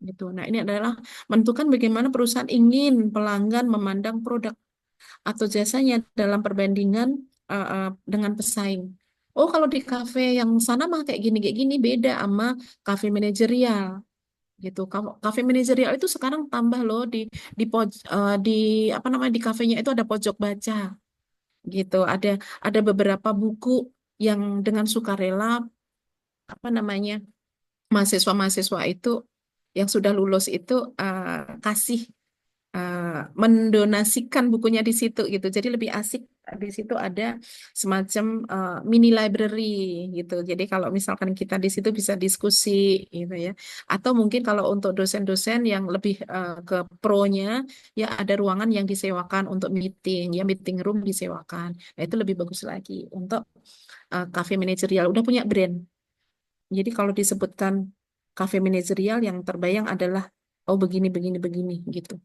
Gitu. Nah, ini adalah menentukan bagaimana perusahaan ingin pelanggan memandang produk atau jasanya dalam perbandingan dengan pesaing. Oh, kalau di kafe yang sana mah kayak gini beda sama kafe manajerial gitu. Kafe manajerial itu sekarang tambah loh di apa namanya di kafenya itu ada pojok baca gitu. Ada beberapa buku yang dengan sukarela apa namanya mahasiswa-mahasiswa itu yang sudah lulus itu kasih eh, mendonasikan bukunya di situ gitu. Jadi lebih asik di situ ada semacam mini library gitu. Jadi kalau misalkan kita di situ bisa diskusi gitu ya. Atau mungkin kalau untuk dosen-dosen yang lebih ke pro-nya ya ada ruangan yang disewakan untuk meeting ya, meeting room disewakan. Nah, itu lebih bagus lagi untuk cafe manajerial udah punya brand. Jadi kalau disebutkan cafe manajerial yang terbayang adalah oh begini begini begini gitu.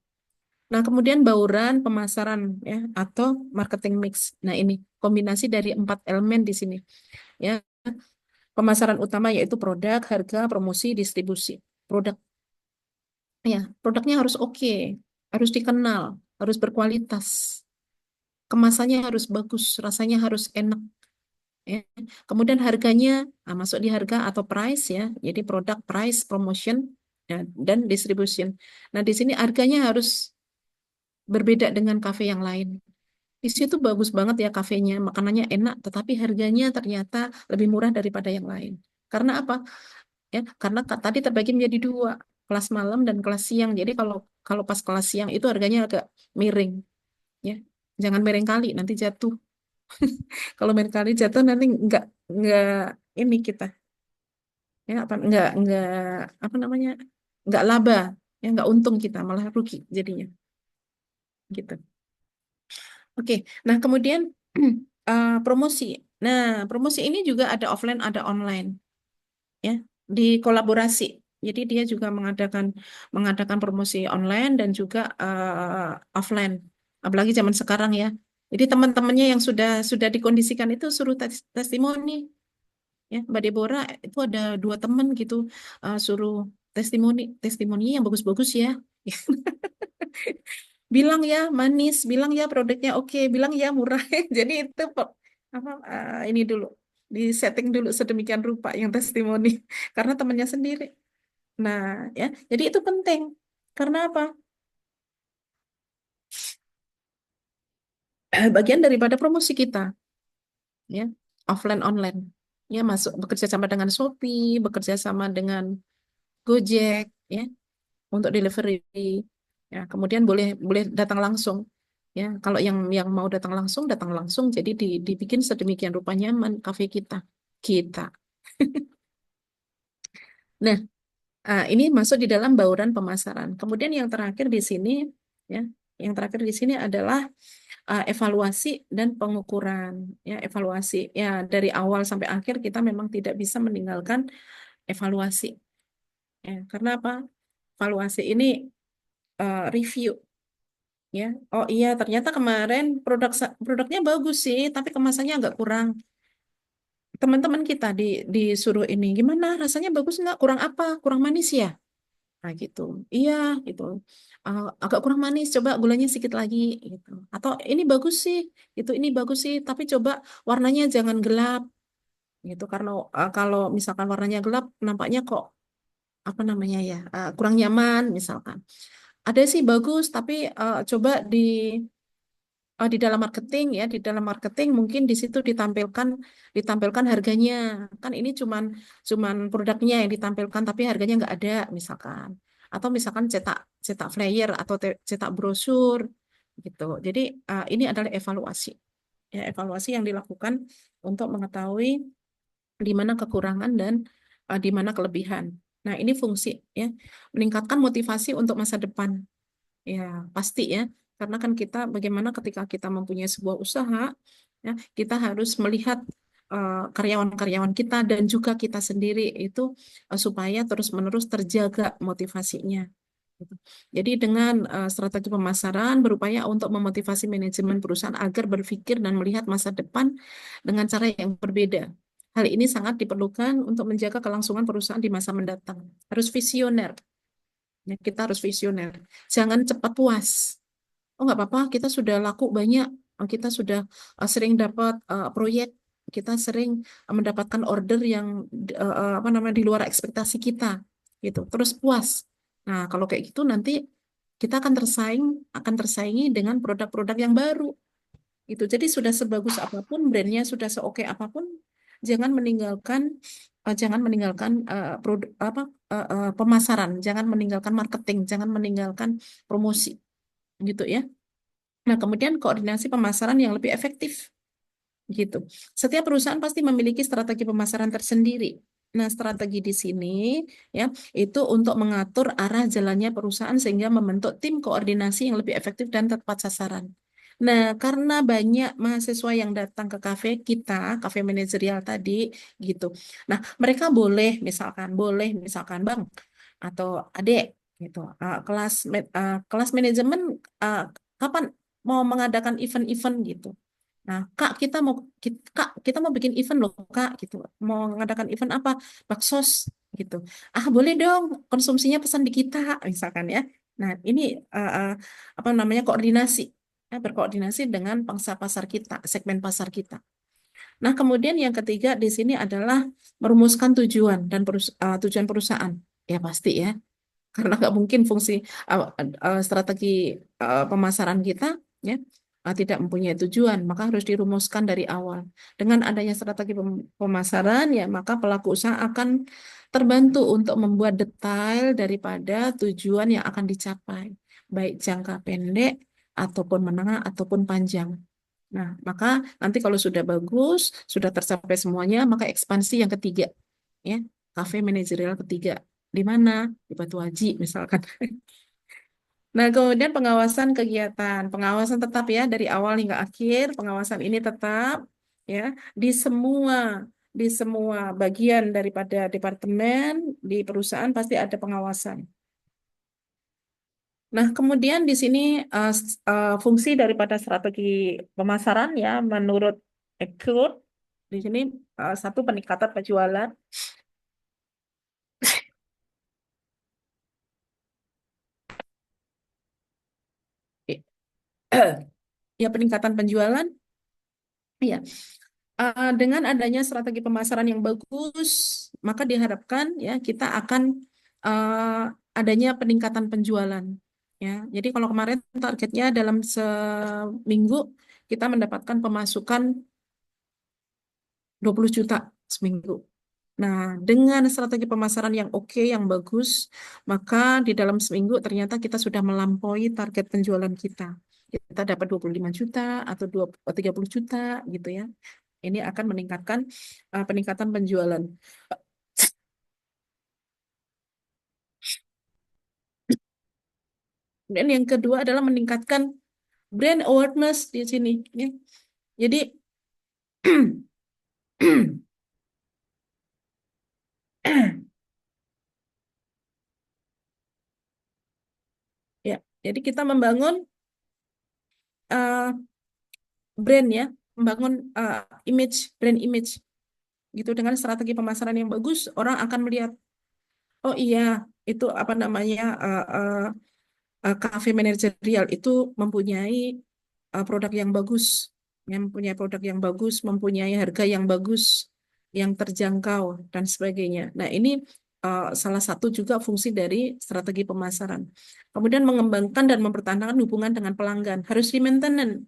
Nah, kemudian bauran pemasaran ya atau marketing mix. Nah, ini kombinasi dari 4 elemen di sini ya. Pemasaran utama yaitu produk, harga, promosi, distribusi. Produk ya, produknya harus oke, harus dikenal, harus berkualitas. Kemasannya harus bagus, rasanya harus enak ya. Kemudian harganya masuk di harga atau price ya. Jadi produk, price, promotion dan distribution. Nah, di sini harganya harus berbeda dengan kafe yang lain. Di situ bagus banget ya kafenya, makanannya enak, tetapi harganya ternyata lebih murah daripada yang lain. Karena apa? Ya, karena tadi terbagi menjadi 2, kelas malam dan kelas siang. Jadi kalau kalau pas kelas siang itu harganya agak miring, ya. Jangan miring kali, nanti jatuh. Kalau miring kali jatuh nanti nggak ini kita, ya apa nggak apa namanya nggak laba, ya nggak untung kita, malah rugi jadinya, gitu. Oke, nah kemudian promosi. Nah, promosi ini juga ada offline, ada online, ya, di kolaborasi. Jadi dia juga mengadakan mengadakan promosi online dan juga offline. Apalagi zaman sekarang ya. Jadi teman-temannya yang sudah dikondisikan itu suruh testimoni, ya. Mbak Deborah itu ada 2 teman gitu, suruh testimoni yang bagus-bagus ya. Bilang ya manis, bilang ya produknya oke, bilang ya murah. Jadi itu apa ini dulu di setting dulu sedemikian rupa yang testimoni karena temannya sendiri. Nah, ya, jadi itu penting. Karena apa? Bagian daripada promosi kita, ya, offline online. Ya, masuk bekerja sama dengan Shopee, bekerja sama dengan Gojek, ya, untuk delivery. Ya, kemudian boleh boleh datang langsung. Ya, kalau yang mau datang langsung. Jadi dibikin sedemikian rupa nyaman kafe kita. Nah, ini masuk di dalam bauran pemasaran. Kemudian yang terakhir di sini, ya, yang terakhir di sini adalah evaluasi dan pengukuran. Ya, evaluasi. Ya, dari awal sampai akhir kita memang tidak bisa meninggalkan evaluasi. Ya, karena apa? Evaluasi ini review. Ya, oh iya ternyata kemarin produknya bagus sih, tapi kemasannya agak kurang. Teman-teman kita disuruh ini, gimana rasanya bagus nggak? Kurang apa? Kurang manis ya? Nah gitu. Iya gitu. Agak kurang manis, coba gulanya sedikit lagi gitu. Atau ini bagus sih, ini bagus sih, tapi coba warnanya jangan gelap gitu. Karena kalau misalkan warnanya gelap, nampaknya kok apa namanya ya, kurang nyaman misalkan. Ada sih bagus, tapi coba di dalam marketing ya, di dalam marketing mungkin di situ ditampilkan harganya. Kan ini cuman produknya yang ditampilkan tapi harganya nggak ada misalkan. Atau misalkan cetak cetak flyer atau cetak brosur gitu. Jadi ini adalah evaluasi. Ya, evaluasi yang dilakukan untuk mengetahui di mana kekurangan dan di mana kelebihan. Nah, ini fungsi ya, meningkatkan motivasi untuk masa depan. Ya, pasti ya. Karena kan kita bagaimana ketika kita mempunyai sebuah usaha, ya, kita harus melihat karyawan-karyawan kita dan juga kita sendiri itu supaya terus-menerus terjaga motivasinya. Gitu. Jadi dengan strategi pemasaran berupaya untuk memotivasi manajemen perusahaan agar berpikir dan melihat masa depan dengan cara yang berbeda. Hal ini sangat diperlukan untuk menjaga kelangsungan perusahaan di masa mendatang. Harus visioner. Ya, kita harus visioner. Jangan cepat puas. Oh, nggak apa-apa, kita sudah laku banyak. Kita sudah sering dapat proyek. Kita sering mendapatkan order yang apa namanya di luar ekspektasi kita. Gitu. Terus puas. Nah, kalau kayak gitu nanti kita akan tersaingi dengan produk-produk yang baru. Gitu. Jadi sudah sebagus apapun, brandnya sudah seoke apapun, jangan meninggalkan produk apa pemasaran, jangan meninggalkan marketing, jangan meninggalkan promosi, gitu ya. Nah, kemudian koordinasi pemasaran yang lebih efektif, gitu. Setiap perusahaan pasti memiliki strategi pemasaran tersendiri. Nah, strategi di sini ya itu untuk mengatur arah jalannya perusahaan sehingga membentuk tim koordinasi yang lebih efektif dan tepat sasaran. Nah, karena banyak mahasiswa yang datang ke kafe manajerial tadi gitu. Nah, mereka boleh misalkan Bang atau Adek gitu. Kelas manajemen kapan mau mengadakan event-event gitu. Nah, kita mau bikin event loh, Kak, gitu. Mau mengadakan event apa? Baksos gitu. Ah, boleh dong, konsumsinya pesan di kita, misalkan ya. Nah, ini apa namanya koordinasi. Ya, berkoordinasi dengan pangsa pasar kita, segmen pasar kita. Nah, kemudian yang ketiga di sini adalah merumuskan tujuan dan tujuan perusahaan. Ya, pasti ya. Karena nggak mungkin fungsi strategi pemasaran kita ya tidak mempunyai tujuan, maka harus dirumuskan dari awal. Dengan adanya strategi pemasaran ya maka pelaku usaha akan terbantu untuk membuat detail daripada tujuan yang akan dicapai, baik jangka pendek ataupun menengah ataupun panjang. Nah, maka nanti kalau sudah bagus, sudah tercapai semuanya, maka ekspansi yang ketiga, ya, kafe manajerial ketiga. Di mana? Di Batu Haji misalkan. Nah, kemudian pengawasan kegiatan, pengawasan tetap ya dari awal hingga akhir, pengawasan ini tetap ya di semua bagian daripada departemen di perusahaan pasti ada pengawasan. Nah, kemudian di sini fungsi daripada strategi pemasaran ya menurut Eckhart di sini satu peningkatan penjualan, ya peningkatan penjualan, ya. Dengan adanya strategi pemasaran yang bagus, maka diharapkan ya kita akan adanya peningkatan penjualan. Ya, jadi kalau kemarin targetnya dalam seminggu kita mendapatkan pemasukan 20 juta seminggu. Nah, dengan strategi pemasaran yang oke, yang bagus, maka di dalam seminggu ternyata kita sudah melampaui target penjualan kita. Kita dapat 25 juta atau 30 juta gitu ya. Ini akan meningkatkan peningkatan penjualan. Dan yang kedua adalah meningkatkan brand awareness di sini. Ya. Jadi ya, jadi kita membangun brand ya, membangun brand image gitu dengan strategi pemasaran yang bagus, orang akan melihat, oh iya, itu apa namanya cafe manajerial itu mempunyai produk yang bagus, mempunyai harga yang bagus, yang terjangkau dan sebagainya. Nah, ini salah satu juga fungsi dari strategi pemasaran. Kemudian mengembangkan dan mempertahankan hubungan dengan pelanggan harus di-maintenance.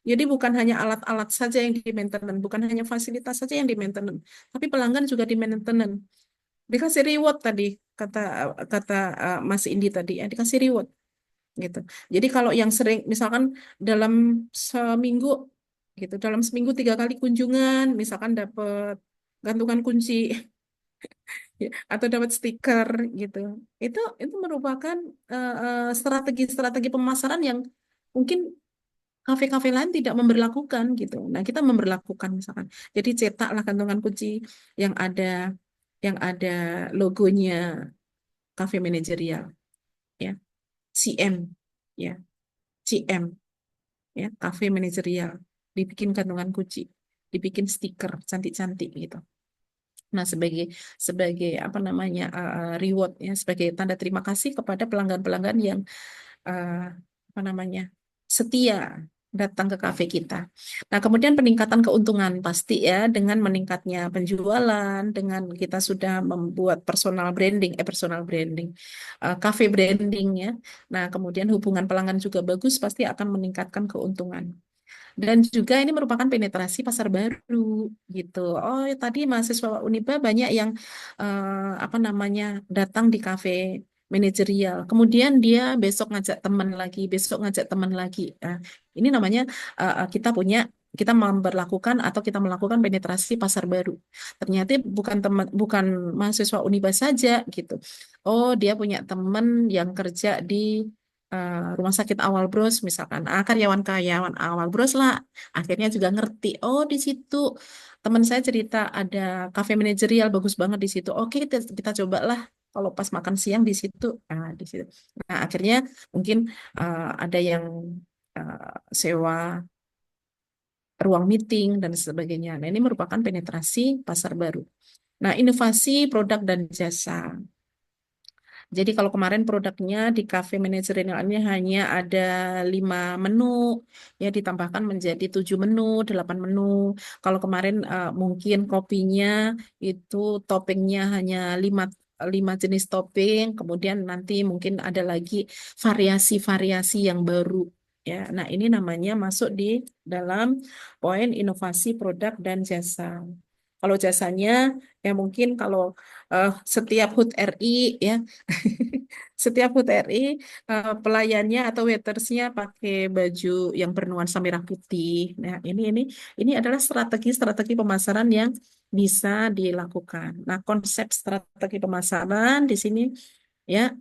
Jadi bukan hanya alat-alat saja yang di-maintenance, bukan hanya fasilitas saja yang di-maintenance, tapi pelanggan juga di-maintenance. Dikasih reward tadi, kata kata Mas Indi tadi, ya, dikasih reward gitu. Jadi kalau yang sering misalkan dalam seminggu gitu, dalam seminggu 3 kali kunjungan, misalkan dapat gantungan kunci ya, atau dapat stiker gitu. Itu merupakan strategi-strategi pemasaran yang mungkin kafe-kafe lain tidak memberlakukan gitu. Nah, kita memberlakukan misalkan. Jadi cetaklah gantungan kunci yang ada logonya cafe manajerial ya, CM ya, CM ya, cafe manajerial, dibikin gantungan kunci, dibikin stiker cantik-cantik gitu. Nah, sebagai apa namanya reward ya, sebagai tanda terima kasih kepada pelanggan-pelanggan yang apa namanya setia datang ke kafe kita. Nah, kemudian peningkatan keuntungan pasti ya dengan meningkatnya penjualan, dengan kita sudah membuat personal branding, cafe branding ya. Nah, kemudian hubungan pelanggan juga bagus, pasti akan meningkatkan keuntungan. Dan juga ini merupakan penetrasi pasar baru gitu. Oh, ya, tadi mahasiswa Uniba banyak yang apa namanya datang di kafe manajerial. Kemudian dia besok ngajak teman lagi, besok ngajak teman lagi. Nah, ini namanya kita memperlakukan atau kita melakukan penetrasi pasar baru. Ternyata bukan mahasiswa Uniba saja gitu. Oh, dia punya teman yang kerja di rumah sakit Awal Bros misalkan, karyawan-karyawan Awal Bros lah, akhirnya juga ngerti, oh di situ teman saya cerita ada cafe manajerial bagus banget di situ, oke kita cobalah kalau pas makan siang di situ, di situ. Nah akhirnya mungkin ada yang sewa ruang meeting dan sebagainya. Nah ini merupakan penetrasi pasar baru. Nah inovasi produk dan jasa. Jadi kalau kemarin produknya di Cafe Manajerial ini hanya ada 5 menu, ya ditambahkan menjadi 7 menu, 8 menu. Kalau kemarin mungkin kopinya itu toppingnya hanya 5 jenis topping, kemudian nanti mungkin ada lagi variasi-variasi yang baru. Ya, nah ini namanya masuk di dalam poin inovasi produk dan jasa. Kalau jasanya ya mungkin kalau setiap HUT RI ya Setiap HUT RI pelayannya atau waitersnya pakai baju yang bernuansa merah putih. Nah, ini adalah strategi-strategi pemasaran yang bisa dilakukan. Nah, konsep strategi pemasaran di sini ya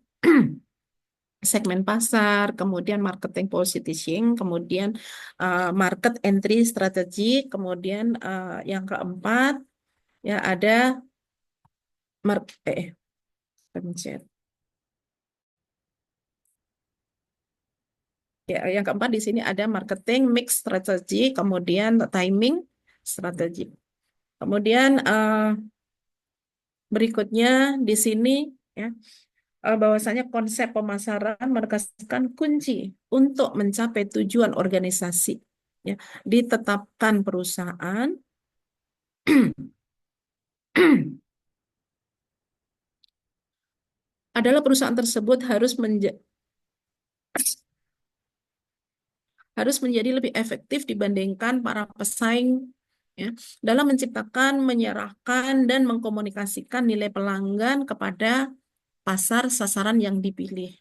segmen pasar, kemudian marketing positioning, kemudian market entry strategi, kemudian yang keempat ya ada pencet. Ya, yang keempat di sini ada marketing mix strategi, kemudian timing strategi. Kemudian berikutnya di sini ya bahwasanya konsep pemasaran menekankan kunci untuk mencapai tujuan organisasi ya ditetapkan perusahaan adalah perusahaan tersebut harus menjadi lebih efektif dibandingkan para pesaing ya dalam menciptakan, menyerahkan dan mengkomunikasikan nilai pelanggan kepada pasar sasaran yang dipilih.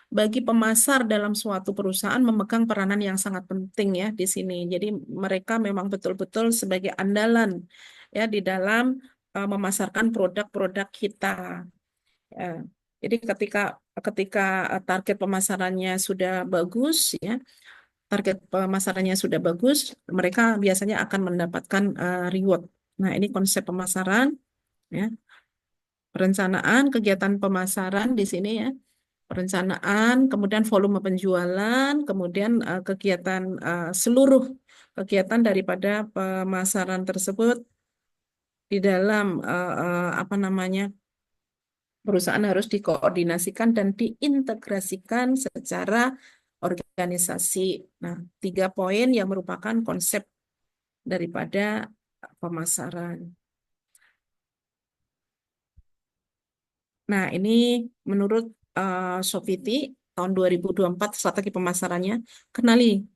Bagi pemasar dalam suatu perusahaan memegang peranan yang sangat penting ya di sini. Jadi mereka memang betul-betul sebagai andalan ya di dalam memasarkan produk-produk kita. Ya. Jadi ketika ketika target pemasarannya sudah bagus ya, target pemasarannya sudah bagus, mereka biasanya akan mendapatkan reward. Nah, ini konsep pemasaran ya. Perencanaan kegiatan pemasaran di sini ya. Perencanaan, kemudian volume penjualan, kemudian kegiatan seluruh kegiatan daripada pemasaran tersebut di dalam apa namanya perusahaan harus dikoordinasikan dan diintegrasikan secara organisasi. Nah, 3 poin yang merupakan konsep daripada pemasaran. Nah, ini menurut Sofiti tahun 2024 strategi pemasarannya, kenali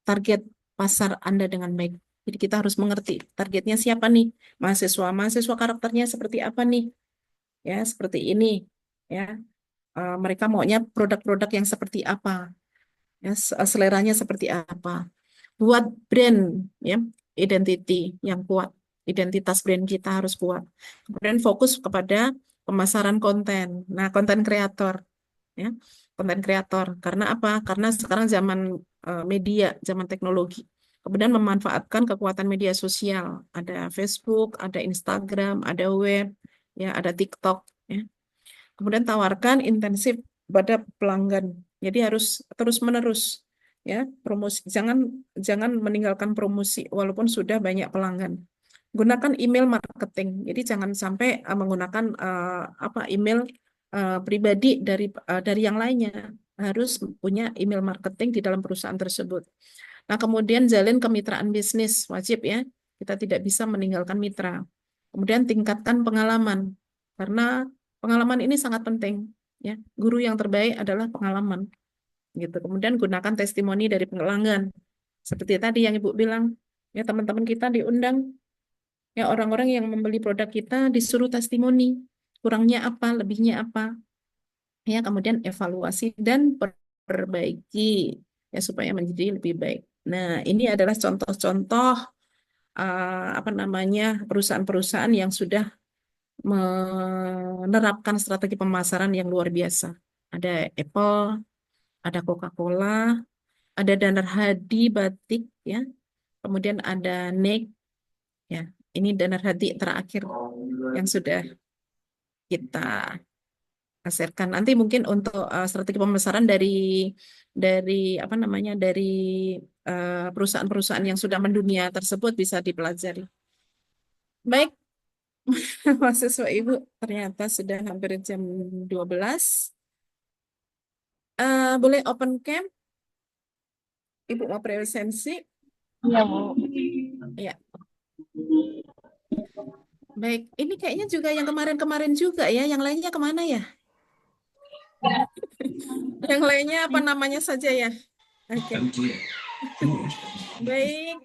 target pasar Anda dengan baik. Jadi kita harus mengerti targetnya siapa nih? Mahasiswa. Mahasiswa karakternya seperti apa nih? Ya, seperti ini. Ya, mereka maunya produk-produk yang seperti apa? Ya, seleranya seperti apa? Buat brand, ya, identity yang kuat. Identitas brand kita harus kuat. Kemudian fokus kepada pemasaran konten. Nah, konten kreator, ya, konten kreator. Karena apa? Karena sekarang zaman media, zaman teknologi. Kemudian memanfaatkan kekuatan media sosial. Ada Facebook, ada Instagram, ada web, ya, ada TikTok. Ya. Kemudian tawarkan intensif pada pelanggan. Jadi harus terus-menerus ya promosi. Jangan meninggalkan promosi walaupun sudah banyak pelanggan. Gunakan email marketing. Jadi jangan sampai menggunakan email pribadi dari yang lainnya. Harus punya email marketing di dalam perusahaan tersebut. Nah, kemudian jalin kemitraan bisnis wajib ya. Kita tidak bisa meninggalkan mitra. Kemudian tingkatkan pengalaman karena pengalaman ini sangat penting ya. Guru yang terbaik adalah pengalaman gitu. Kemudian gunakan testimoni dari pelanggan. Seperti tadi yang Ibu bilang, ya teman-teman kita diundang ya orang-orang yang membeli produk kita disuruh testimoni. Kurangnya apa, lebihnya apa. Ya, kemudian evaluasi dan perbaiki ya supaya menjadi lebih baik. Nah, ini adalah contoh-contoh apa namanya perusahaan-perusahaan yang sudah menerapkan strategi pemasaran yang luar biasa. Ada Apple, ada Coca-Cola, ada Danar Hadi Batik, ya. Kemudian ada Nike, ya. Ini Danar Hadi terakhir yang sudah kita hasilkan. Nanti mungkin untuk strategi pemasaran dari apa namanya dari perusahaan-perusahaan yang sudah mendunia tersebut bisa dipelajari. Baik, mahasiswa Ibu ternyata sudah hampir jam 12. Boleh open cam? Ibu mau presensi? Iya, Bu. Ya. Baik, ini kayaknya juga yang kemarin-kemarin juga ya. Yang lainnya kemana ya? Yang lainnya apa namanya saja ya? Oke. Baik,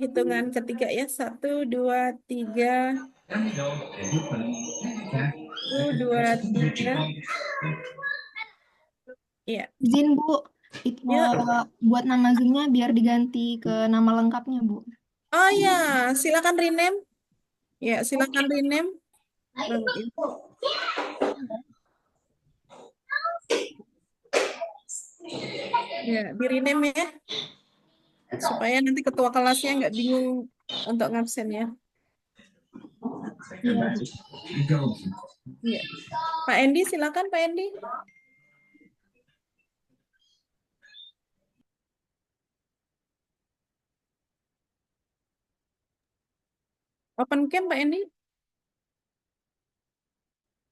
hitungan ketiga ya. 1, 2, 3. 1, 2, 3. Iya. Izin Bu, itu Yuk. buat nama Zoom-nya biar diganti ke nama lengkapnya Bu. Oh ya, silakan rename. Ya, silakan rename. Ya, di rename ya, supaya nanti ketua kelasnya nggak bingung untuk ngabsen ya. Iya Bu. Iya. Pak Endi, silakan Pak Endi. Open cam Pak Endi.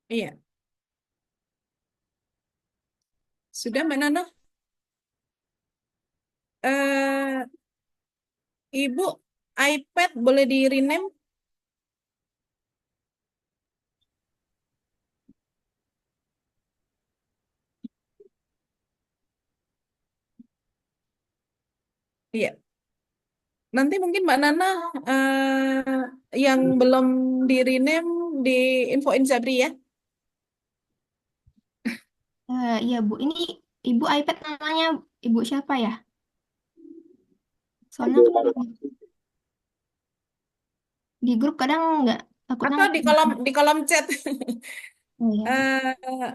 Iya. Sudah Mbak Nana? Eh, Ibu, iPad boleh di rename? Iya. Nanti mungkin Mbak Nana yang belum di rename di infoin Zabri ya. Iya Bu, ini Ibu iPad namanya Ibu siapa ya? Soalnya kalau di grup kadang nggak takutnya Atau nggak. di kolom chat. Oh, iya. Eh,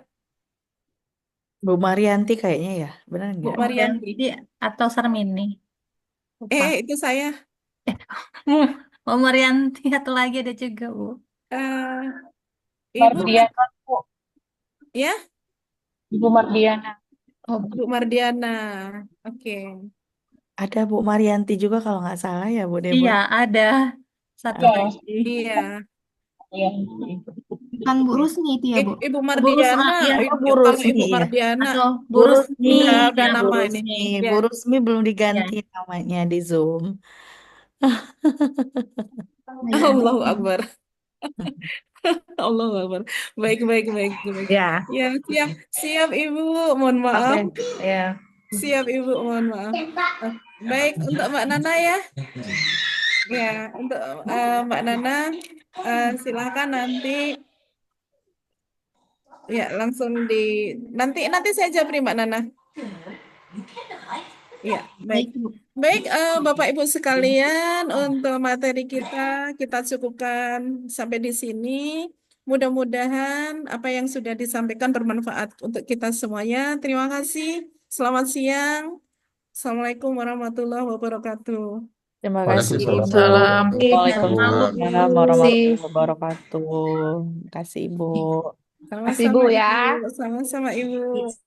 Bu Marianti kayaknya ya, benar Bu nggak? Marianti. Marianti atau Sarmini. Lupa. Itu saya. Oh, Marianti atau lagi ada juga, Bu. Eh, Ibu, Mardiana, Bu. ya, Ibu Mardiana. Oh, Bu Mardiana. Oke. Ada Bu Marianti juga kalau nggak salah ya Bu Debo. iya, ada satu Iya, lagi. Iya. iya. Bukan Bu Rusmi itu ya Bu. Ibu Bu Rusma, Mardiana. iya. Oh, Bu Kalau Rusmi Ibu ya. Mardiana Atau Bu Bu Rusmi, Rusmi, udah ya, Bu nama ini. Rusmi, Ya. Bu Rusmi belum Iya. diganti namanya di Zoom. Oh, iya, ada. Allahu Akbar. Allahu Akbar. Baik, baik, baik, baik. Ya, Ya, siap, siap Ibu. Mohon maaf. oke. Ya. Siap Ibu, mohon maaf. Baik, untuk Mbak Nana ya. Ya, untuk Mbak Nana, silahkan nanti ya langsung nanti saya japri Mbak Nana. Ya, baik. Baik Bu. Baik, Bapak Ibu sekalian, untuk materi kita cukupkan sampai di sini. Mudah-mudahan apa yang sudah disampaikan bermanfaat untuk kita semuanya. Terima kasih. Selamat siang. Assalamualaikum warahmatullahi wabarakatuh. Terima kasih Bu. Waalaikumsalam. Waalaikumsalam warahmatullahi wabarakatuh. Terima kasih Ibu. Sama-sama Bu ya. Ibu. Sama-sama Ibu.